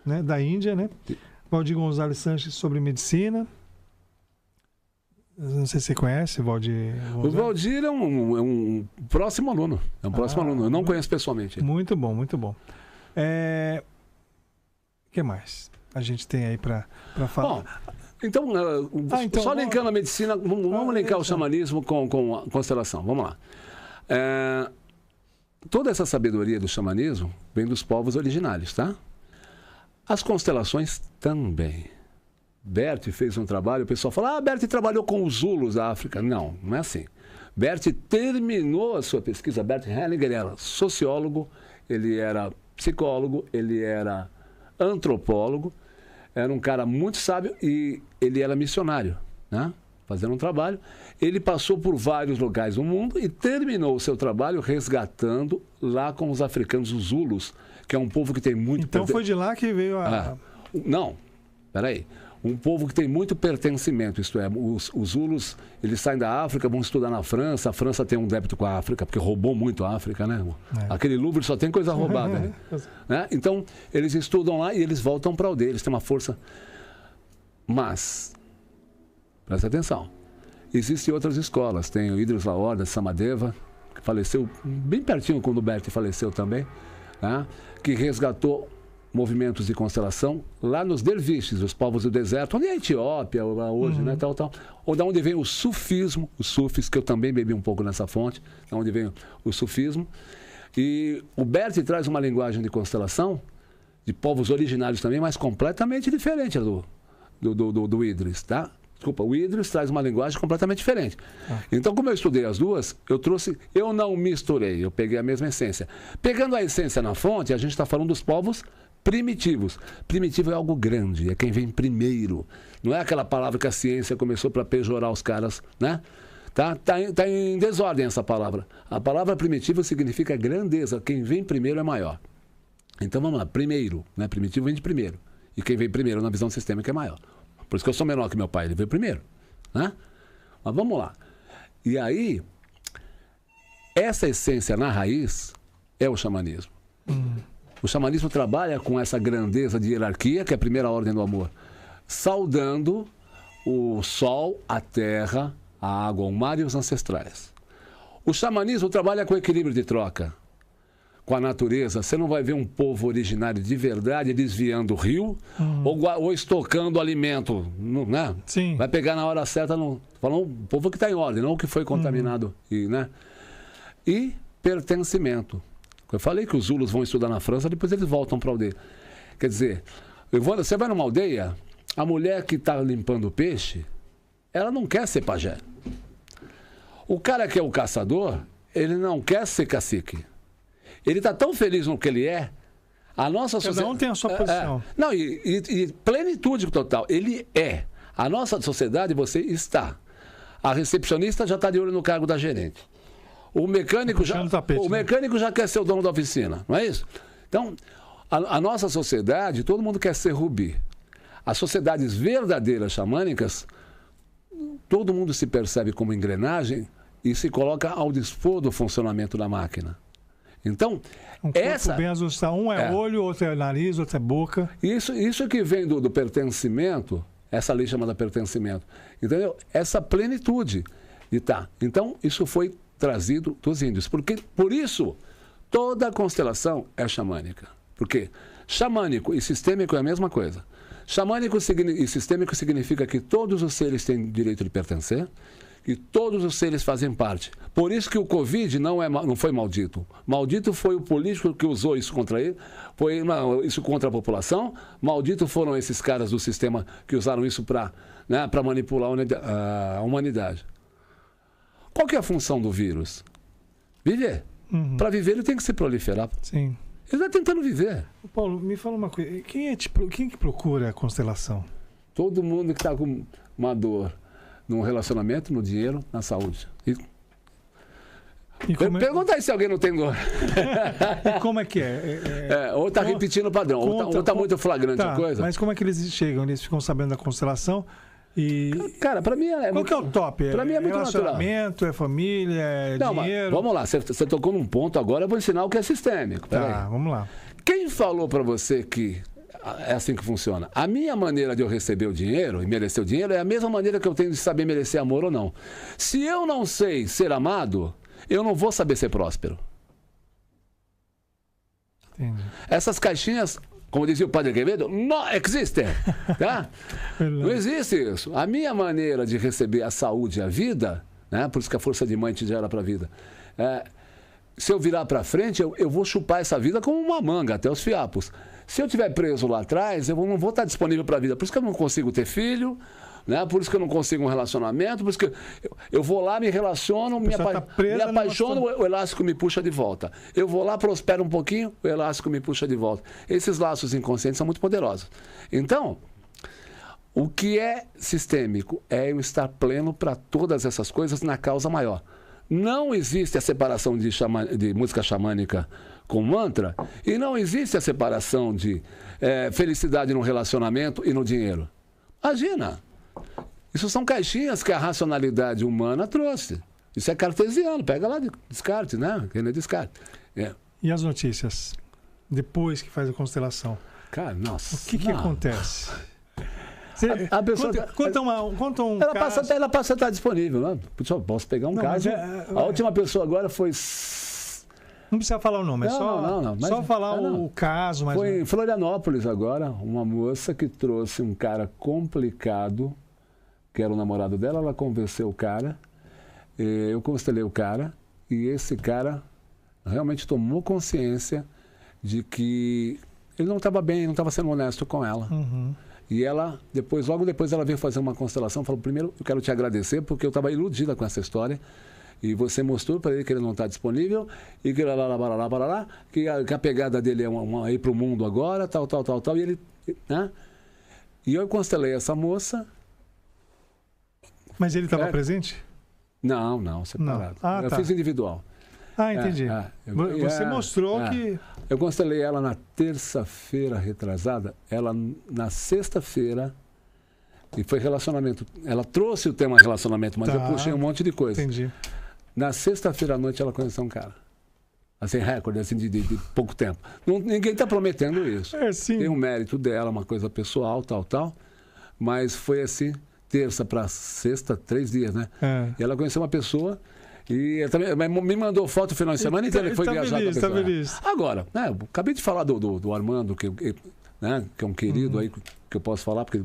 né, da Índia, né? Valdir Gonzalez Sanches sobre medicina. Não sei se você conhece, Valdir Gonzalez. O Valdir é um próximo aluno. É um próximo aluno. Eu não conheço pessoalmente. Muito bom, muito bom. O que mais a gente tem aí para falar? Bom, então, só linkando a medicina, vamos linkar o xamanismo com a constelação. Vamos lá. Toda essa sabedoria do xamanismo vem dos povos originários, tá? As constelações também. Bert fez um trabalho, o pessoal fala, Bert trabalhou com os Zulus da África. Não, não é assim. Bert terminou a sua pesquisa. Bert Hellinger era sociólogo, ele era psicólogo, ele era antropólogo, era um cara muito sábio e ele era missionário, né? Fazendo um trabalho. Ele passou por vários locais do mundo e terminou o seu trabalho resgatando lá com os africanos, os Zulus, que é um povo que tem muito... Então foi de lá que veio a... Não, peraí. Um povo que tem muito pertencimento, isto é, os Zulus, eles saem da África, vão estudar na França, a França tem um débito com a África, porque roubou muito a África, né? Aquele Louvre só tem coisa roubada, né? Então, eles estudam lá e eles voltam para o aldeia, eles têm uma força. Mas, presta atenção, existem outras escolas, tem o Idris Laorda, Samadeva, que faleceu bem pertinho quando o Bert faleceu também, né? Que resgatou movimentos de constelação lá nos derviches, os povos do deserto, onde é a Etiópia hoje, né, tal. Ou da onde vem o sufismo, os sufis, que eu também bebi um pouco nessa fonte, da onde vem o sufismo. E o Bert traz uma linguagem de constelação, de povos originários também, mas completamente diferente do Idris, tá? Desculpa, o Idris traz uma linguagem completamente diferente. Então, como eu estudei as duas, eu não misturei, eu peguei a mesma essência. Pegando a essência na fonte, a gente está falando dos povos primitivos. Primitivo é algo grande, é quem vem primeiro. Não é aquela palavra que a ciência começou para pejorar os caras, né? Tá em desordem essa palavra. A palavra primitivo significa grandeza, quem vem primeiro é maior. Então vamos lá, primeiro, né? Primitivo vem de primeiro. E quem vem primeiro na visão sistêmica é maior. Por isso que eu sou menor que meu pai, ele veio primeiro, né? Mas vamos lá. E aí, essa essência na raiz é o xamanismo. O xamanismo trabalha com essa grandeza de hierarquia, que é a primeira ordem do amor, saudando o sol, a terra, a água, o mar e os ancestrais. O xamanismo trabalha com equilíbrio de troca. com a natureza, você não vai ver um povo originário de verdade desviando o rio ou estocando alimento, né? Sim. Vai pegar na hora certa, falando um povo que está em ordem, não o que foi contaminado. Né? E pertencimento. Eu falei que os Zulus vão estudar na França, depois eles voltam para a aldeia. Quer dizer, você vai numa aldeia, a mulher que está limpando o peixe, ela não quer ser pajé. O cara que é o caçador, ele não quer ser cacique. Ele está tão feliz no que ele é. A nossa sociedade... Cada um tem a sua posição. Não, e plenitude total. Ele é. A nossa sociedade, você está. A recepcionista já está de olho no cargo da gerente. O mecânico já quer ser o dono da oficina, não é isso? Então, a nossa sociedade, todo mundo quer ser rubi. As sociedades verdadeiras xamânicas, todo mundo se percebe como engrenagem e se coloca ao dispor do funcionamento da máquina. Então, um corpo bem ajustado. Um é olho, outro é nariz, outro é boca. Isso que vem do pertencimento, essa lei chamada pertencimento. Entendeu? Essa plenitude de estar. Então, isso foi trazido dos índios. Por isso, toda a constelação é xamânica. Por quê? Xamânico e sistêmico é a mesma coisa. Xamânico e sistêmico significa que todos os seres têm direito de pertencer, que todos os seres fazem parte. Por isso que o Covid não foi maldito. Maldito foi o político que usou isso contra ele, foi isso contra a população. Maldito foram esses caras do sistema que usaram isso para manipular a humanidade. Qual que é a função do vírus? Viver. Para viver ele tem que se proliferar. Sim. Ele está tentando viver. Paulo, me fala uma coisa. Quem que procura a constelação? Todo mundo que está com uma dor no relacionamento, no dinheiro, na saúde. Pergunta aí se alguém não tem dor. E como é que é? Ou está repetindo o padrão, ou está muito flagrante a coisa. Mas como é que eles chegam? Eles ficam sabendo da constelação e... Cara, para mim é Qual que é o top? Para mim é muito relacionamento, natural. É família, é dinheiro? Vamos lá, você tocou num ponto agora, eu vou ensinar o que é sistêmico. Tá, vamos lá. Quem falou para você que é assim que funciona? A minha maneira de eu receber o dinheiro e merecer o dinheiro é a mesma maneira que eu tenho de saber merecer amor ou não. Se eu não sei ser amado, eu não vou saber ser próspero. Entendi. Essas caixinhas, como dizia o Padre Quevedo, não existem. Tá? Não existe isso. A minha maneira de receber a saúde e a vida, né? Por isso que a força de mãe te gera para a vida. Se eu virar para frente, eu vou chupar essa vida como uma manga, até os fiapos. Se eu estiver preso lá atrás, eu não vou estar disponível para a vida. Por isso que eu não consigo ter filho, né? Por isso que eu não consigo um relacionamento, por isso que eu vou lá, me relaciono, me apaixono, o elástico me puxa de volta. Eu vou lá, prospero um pouquinho, o elástico me puxa de volta. Esses laços inconscientes são muito poderosos. Então, o que é sistêmico é eu estar pleno para todas essas coisas na causa maior. Não existe a separação de música xamânica com mantra e não existe a separação de felicidade no relacionamento e no dinheiro. Imagina! Isso são caixinhas que a racionalidade humana trouxe. Isso é cartesiano, pega lá de Descartes, né? René Descartes. E as notícias? Depois que faz a constelação? Cara, nossa. O que acontece? A pessoa conta um caso. Ela passa a estar disponível. Né? Posso pegar um caso. A última pessoa agora foi... Não precisa falar o nome, só falar o caso. Foi em Florianópolis agora, uma moça que trouxe um cara complicado, que era o namorado dela, ela convenceu o cara, eu constelei o cara, e esse cara realmente tomou consciência de que ele não estava bem, não estava sendo honesto com ela. E ela, logo depois ela veio fazer uma constelação, falou, primeiro eu quero te agradecer, porque eu estava iludida com essa história, e você mostrou para ele que ele não está disponível, e que a pegada dele é ir para o mundo agora, tal, e ele... Né? E eu constelei essa moça. Mas ele estava presente? Não, separado. Eu fiz individual. Entendi. Você mostrou que... Eu constelei ela na terça-feira retrasada, ela na sexta-feira, e foi relacionamento. Ela trouxe o tema relacionamento, mas eu puxei um monte de coisa. Entendi. Na sexta-feira à noite ela conheceu um cara. Assim, recorde, assim, de pouco tempo. Ninguém está prometendo isso. Sim. Tem um mérito dela, uma coisa pessoal, tal. Mas foi assim, terça para sexta, 3 dias, né? E ela conheceu uma pessoa E também me mandou foto no final de semana inteiro que foi viajar com a pessoa. Agora, né, eu acabei de falar do Armando, né, que é um querido aí, que eu posso falar, porque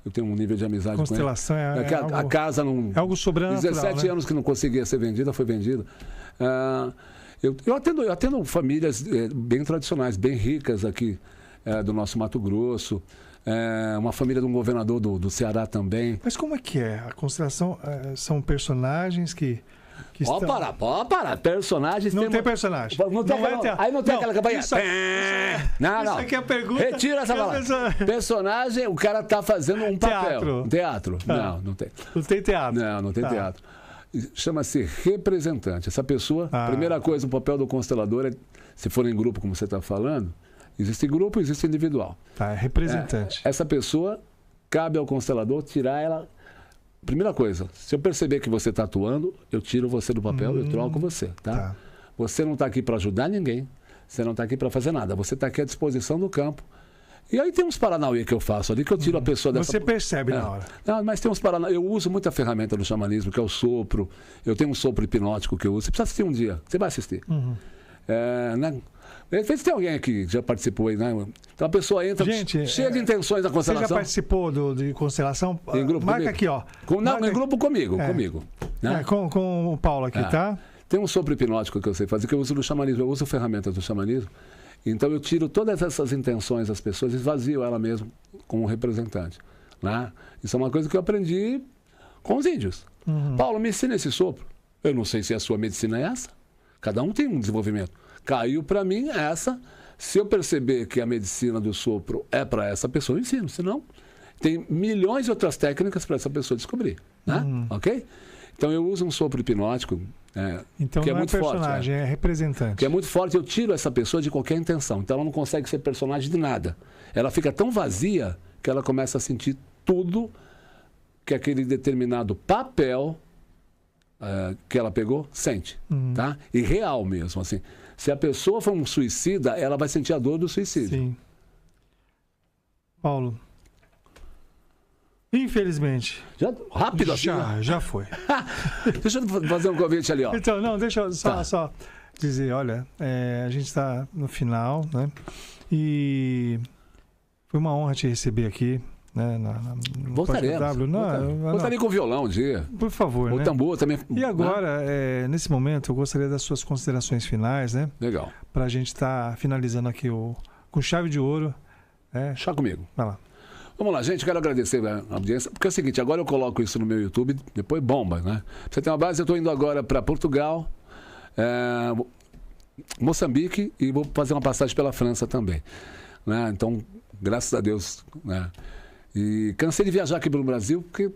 eu tenho um nível de amizade com ele. Constelação a casa não... É algo sobrenatural, 17 anos que não conseguia ser vendida, foi vendida. Eu atendo famílias bem tradicionais, bem ricas aqui do nosso Mato Grosso. Uma família de um governador do Ceará também. Mas como é que é? A constelação são personagens que pode parar. Personagens... Não tem personagem. Aí não tem aquela campanha. Isso aqui é a pergunta. Retira essa palavra. Personagem, o cara tá fazendo um papel. Teatro. Não tem. Não tem teatro. Não tem teatro. Chama-se representante. Essa pessoa, a primeira coisa, o papel do constelador é, se for em grupo, como você está falando, existe grupo, existe individual. É representante. Essa pessoa, cabe ao constelador tirar ela. Primeira coisa, se eu perceber que você está atuando, eu tiro você do papel, eu troco você, tá? Você não está aqui para ajudar ninguém, você não está aqui para fazer nada, você está aqui à disposição do campo. E aí tem uns paranauê que eu faço ali, que eu tiro a pessoa dessa... Você percebe na hora. Não, mas tem uns paranauê. Eu uso muita ferramenta do xamanismo, que é o sopro. Eu tenho um sopro hipnótico que eu uso. Você precisa assistir um dia, você vai assistir. Né? Se tem alguém aqui que já participou aí, né? Então a pessoa entra cheia de intenções da constelação. Você já participou de constelação? Em grupo marca comigo? Aqui, ó. Em grupo comigo. Né? Com o Paulo aqui, tá? Tem um sopro hipnótico que eu sei fazer, que eu uso no xamanismo. Eu uso ferramentas do xamanismo. Então eu tiro todas essas intenções das pessoas e esvazio ela mesmo como representante. Né? Isso é uma coisa que eu aprendi com os índios. Paulo, me ensina esse sopro. Eu não sei se a sua medicina é essa. Cada um tem um desenvolvimento. Caiu para mim essa. Se eu perceber que a medicina do sopro é para essa pessoa, eu ensino. Senão, tem milhões de outras técnicas para essa pessoa descobrir. Né? Ok? Então eu uso um sopro hipnótico. Então que não é muito personagem, forte, é representante. Que é muito forte, eu tiro essa pessoa de qualquer intenção. Então ela não consegue ser personagem de nada. Ela fica tão vazia que ela começa a sentir tudo que aquele determinado papel que ela pegou sente. Tá? E real mesmo. Assim. Se a pessoa for um suicida, ela vai sentir a dor do suicídio. Sim. Paulo, infelizmente. Rápido assim? Já foi. Deixa eu fazer um convite ali, ó. Então, não, deixa eu só dizer, olha, a gente está no final, né? E foi uma honra te receber aqui, né? Voltarei com o violão um dia. Por favor, o tambor também. E agora, nesse momento, eu gostaria das suas considerações finais, né? Legal. Para a gente estar finalizando aqui com chave de ouro. Chá comigo. Vai lá. Vamos lá, gente, quero agradecer a audiência, porque é o seguinte, agora eu coloco isso no meu YouTube, depois bomba, né? Pra você ter uma base, eu estou indo agora para Portugal, Moçambique e vou fazer uma passagem pela França também. Né? Então, graças a Deus, né? E cansei de viajar aqui pelo Brasil, porque,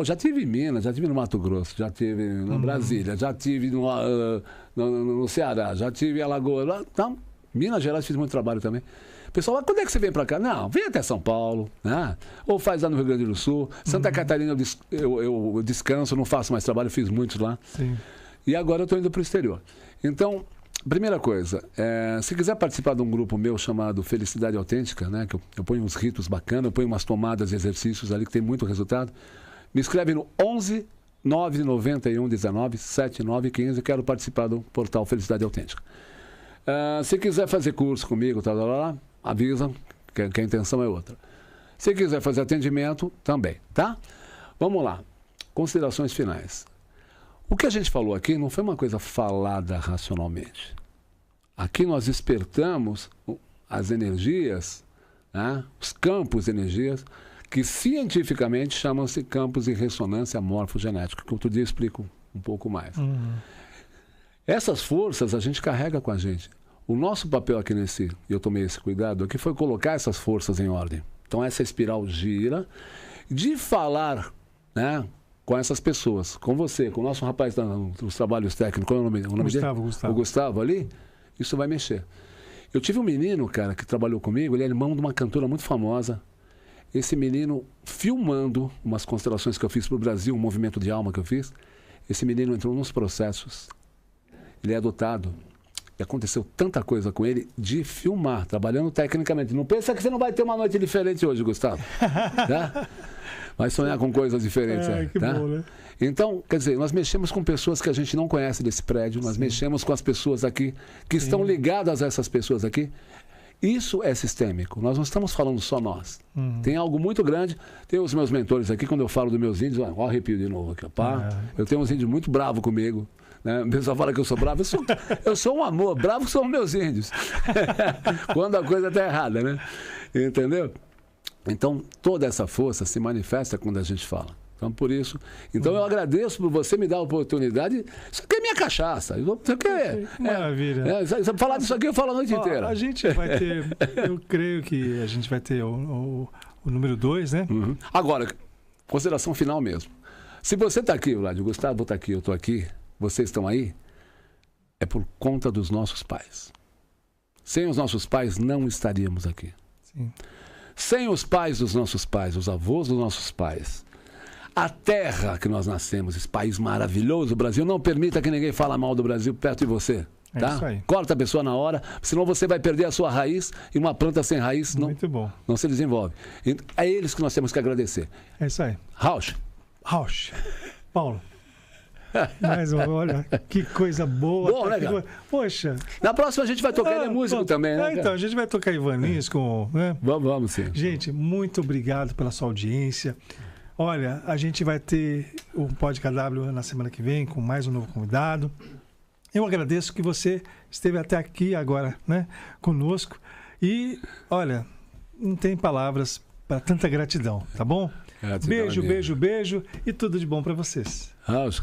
já tive em Minas, já tive no Mato Grosso, já tive na Brasília, já tive no Ceará, já tive em Alagoas, então, Minas Gerais fiz muito trabalho também. Pessoal, quando é que você vem para cá? Não, vem até São Paulo, né? Ou faz lá no Rio Grande do Sul. Santa Catarina eu descanso, não faço mais trabalho, fiz muitos lá. Sim. E agora eu estou indo para o exterior. Então, primeira coisa, se quiser participar de um grupo meu chamado Felicidade Autêntica, né? Que eu ponho uns ritos bacanas, eu ponho umas tomadas e exercícios ali que tem muito resultado, me escreve no 11 991 19 7915, quero participar do portal Felicidade Autêntica. Se quiser fazer curso comigo, avisa que a intenção é outra. Se quiser fazer atendimento, também, tá? Vamos lá. Considerações finais. O que a gente falou aqui não foi uma coisa falada racionalmente. Aqui nós despertamos as energias, né? Os campos de energias, que cientificamente chamam-se campos de ressonância morfogenética, que outro dia eu explico um pouco mais. Essas forças a gente carrega com a gente. O nosso papel aqui eu tomei esse cuidado, aqui foi colocar essas forças em ordem. Então essa espiral gira, de falar, né, com essas pessoas, com você, com o nosso rapaz dos trabalhos técnicos, qual é o nome dele? Gustavo. O Gustavo ali, isso vai mexer. Eu tive um menino, cara, que trabalhou comigo, ele é irmão de uma cantora muito famosa. Esse menino, filmando umas constelações que eu fiz para o Brasil, um movimento de alma que eu fiz, esse menino entrou nos processos. Ele é adotado. E aconteceu tanta coisa com ele de filmar, trabalhando tecnicamente. Não pensa que você não vai ter uma noite diferente hoje, Gustavo. Tá? Vai sonhar com coisas diferentes. Que tá? bom, né? Então, quer dizer, nós mexemos com pessoas que a gente não conhece desse prédio, nós mexemos com as pessoas aqui, que estão ligadas a essas pessoas aqui. Isso é sistêmico, nós não estamos falando só nós. Tem algo muito grande. Tem os meus mentores aqui, quando eu falo dos meus índios, olha o arrepio de novo aqui, pá. Eu tenho uns índios muito bravos comigo. Né? O pessoal fala que eu sou bravo, eu sou um amor, bravo são meus índios. Quando a coisa está errada, né? Entendeu? Então, toda essa força se manifesta quando a gente fala. Então, por isso. Então, eu agradeço por você me dar a oportunidade. Isso aqui é minha cachaça. Isso aqui maravilha. Falar disso aqui, eu falo a noite inteira. A gente vai ter. Eu creio que a gente vai ter o número 2, né? Agora, consideração final mesmo. Se você está aqui, Vlad, o Gustavo está aqui, eu estou aqui, vocês estão aí, é por conta dos nossos pais. Sem os nossos pais, não estaríamos aqui. Sim. Sem os pais dos nossos pais, os avós dos nossos pais, a terra que nós nascemos, esse país maravilhoso, o Brasil, não permita que ninguém fale mal do Brasil perto de você. Tá? É isso aí. Corta a pessoa na hora, senão você vai perder a sua raiz, e uma planta sem raiz Muito bom. Não se desenvolve. É eles que nós temos que agradecer. É isso aí. Rauch. Paulo. Mas olha, que coisa boa. Bom, né, cara? Poxa. Na próxima a gente vai tocar, ele é músico também, né? Então, a gente vai tocar Ivanis com... Né? Vamos sim. Gente, muito obrigado pela sua audiência. Olha, a gente vai ter o Podcast W na semana que vem com mais um novo convidado. Eu agradeço que você esteve até aqui agora, né, conosco. E, olha, não tem palavras para tanta gratidão, tá bom? Beijo, beijo, beijo e tudo de bom para vocês. Rauch.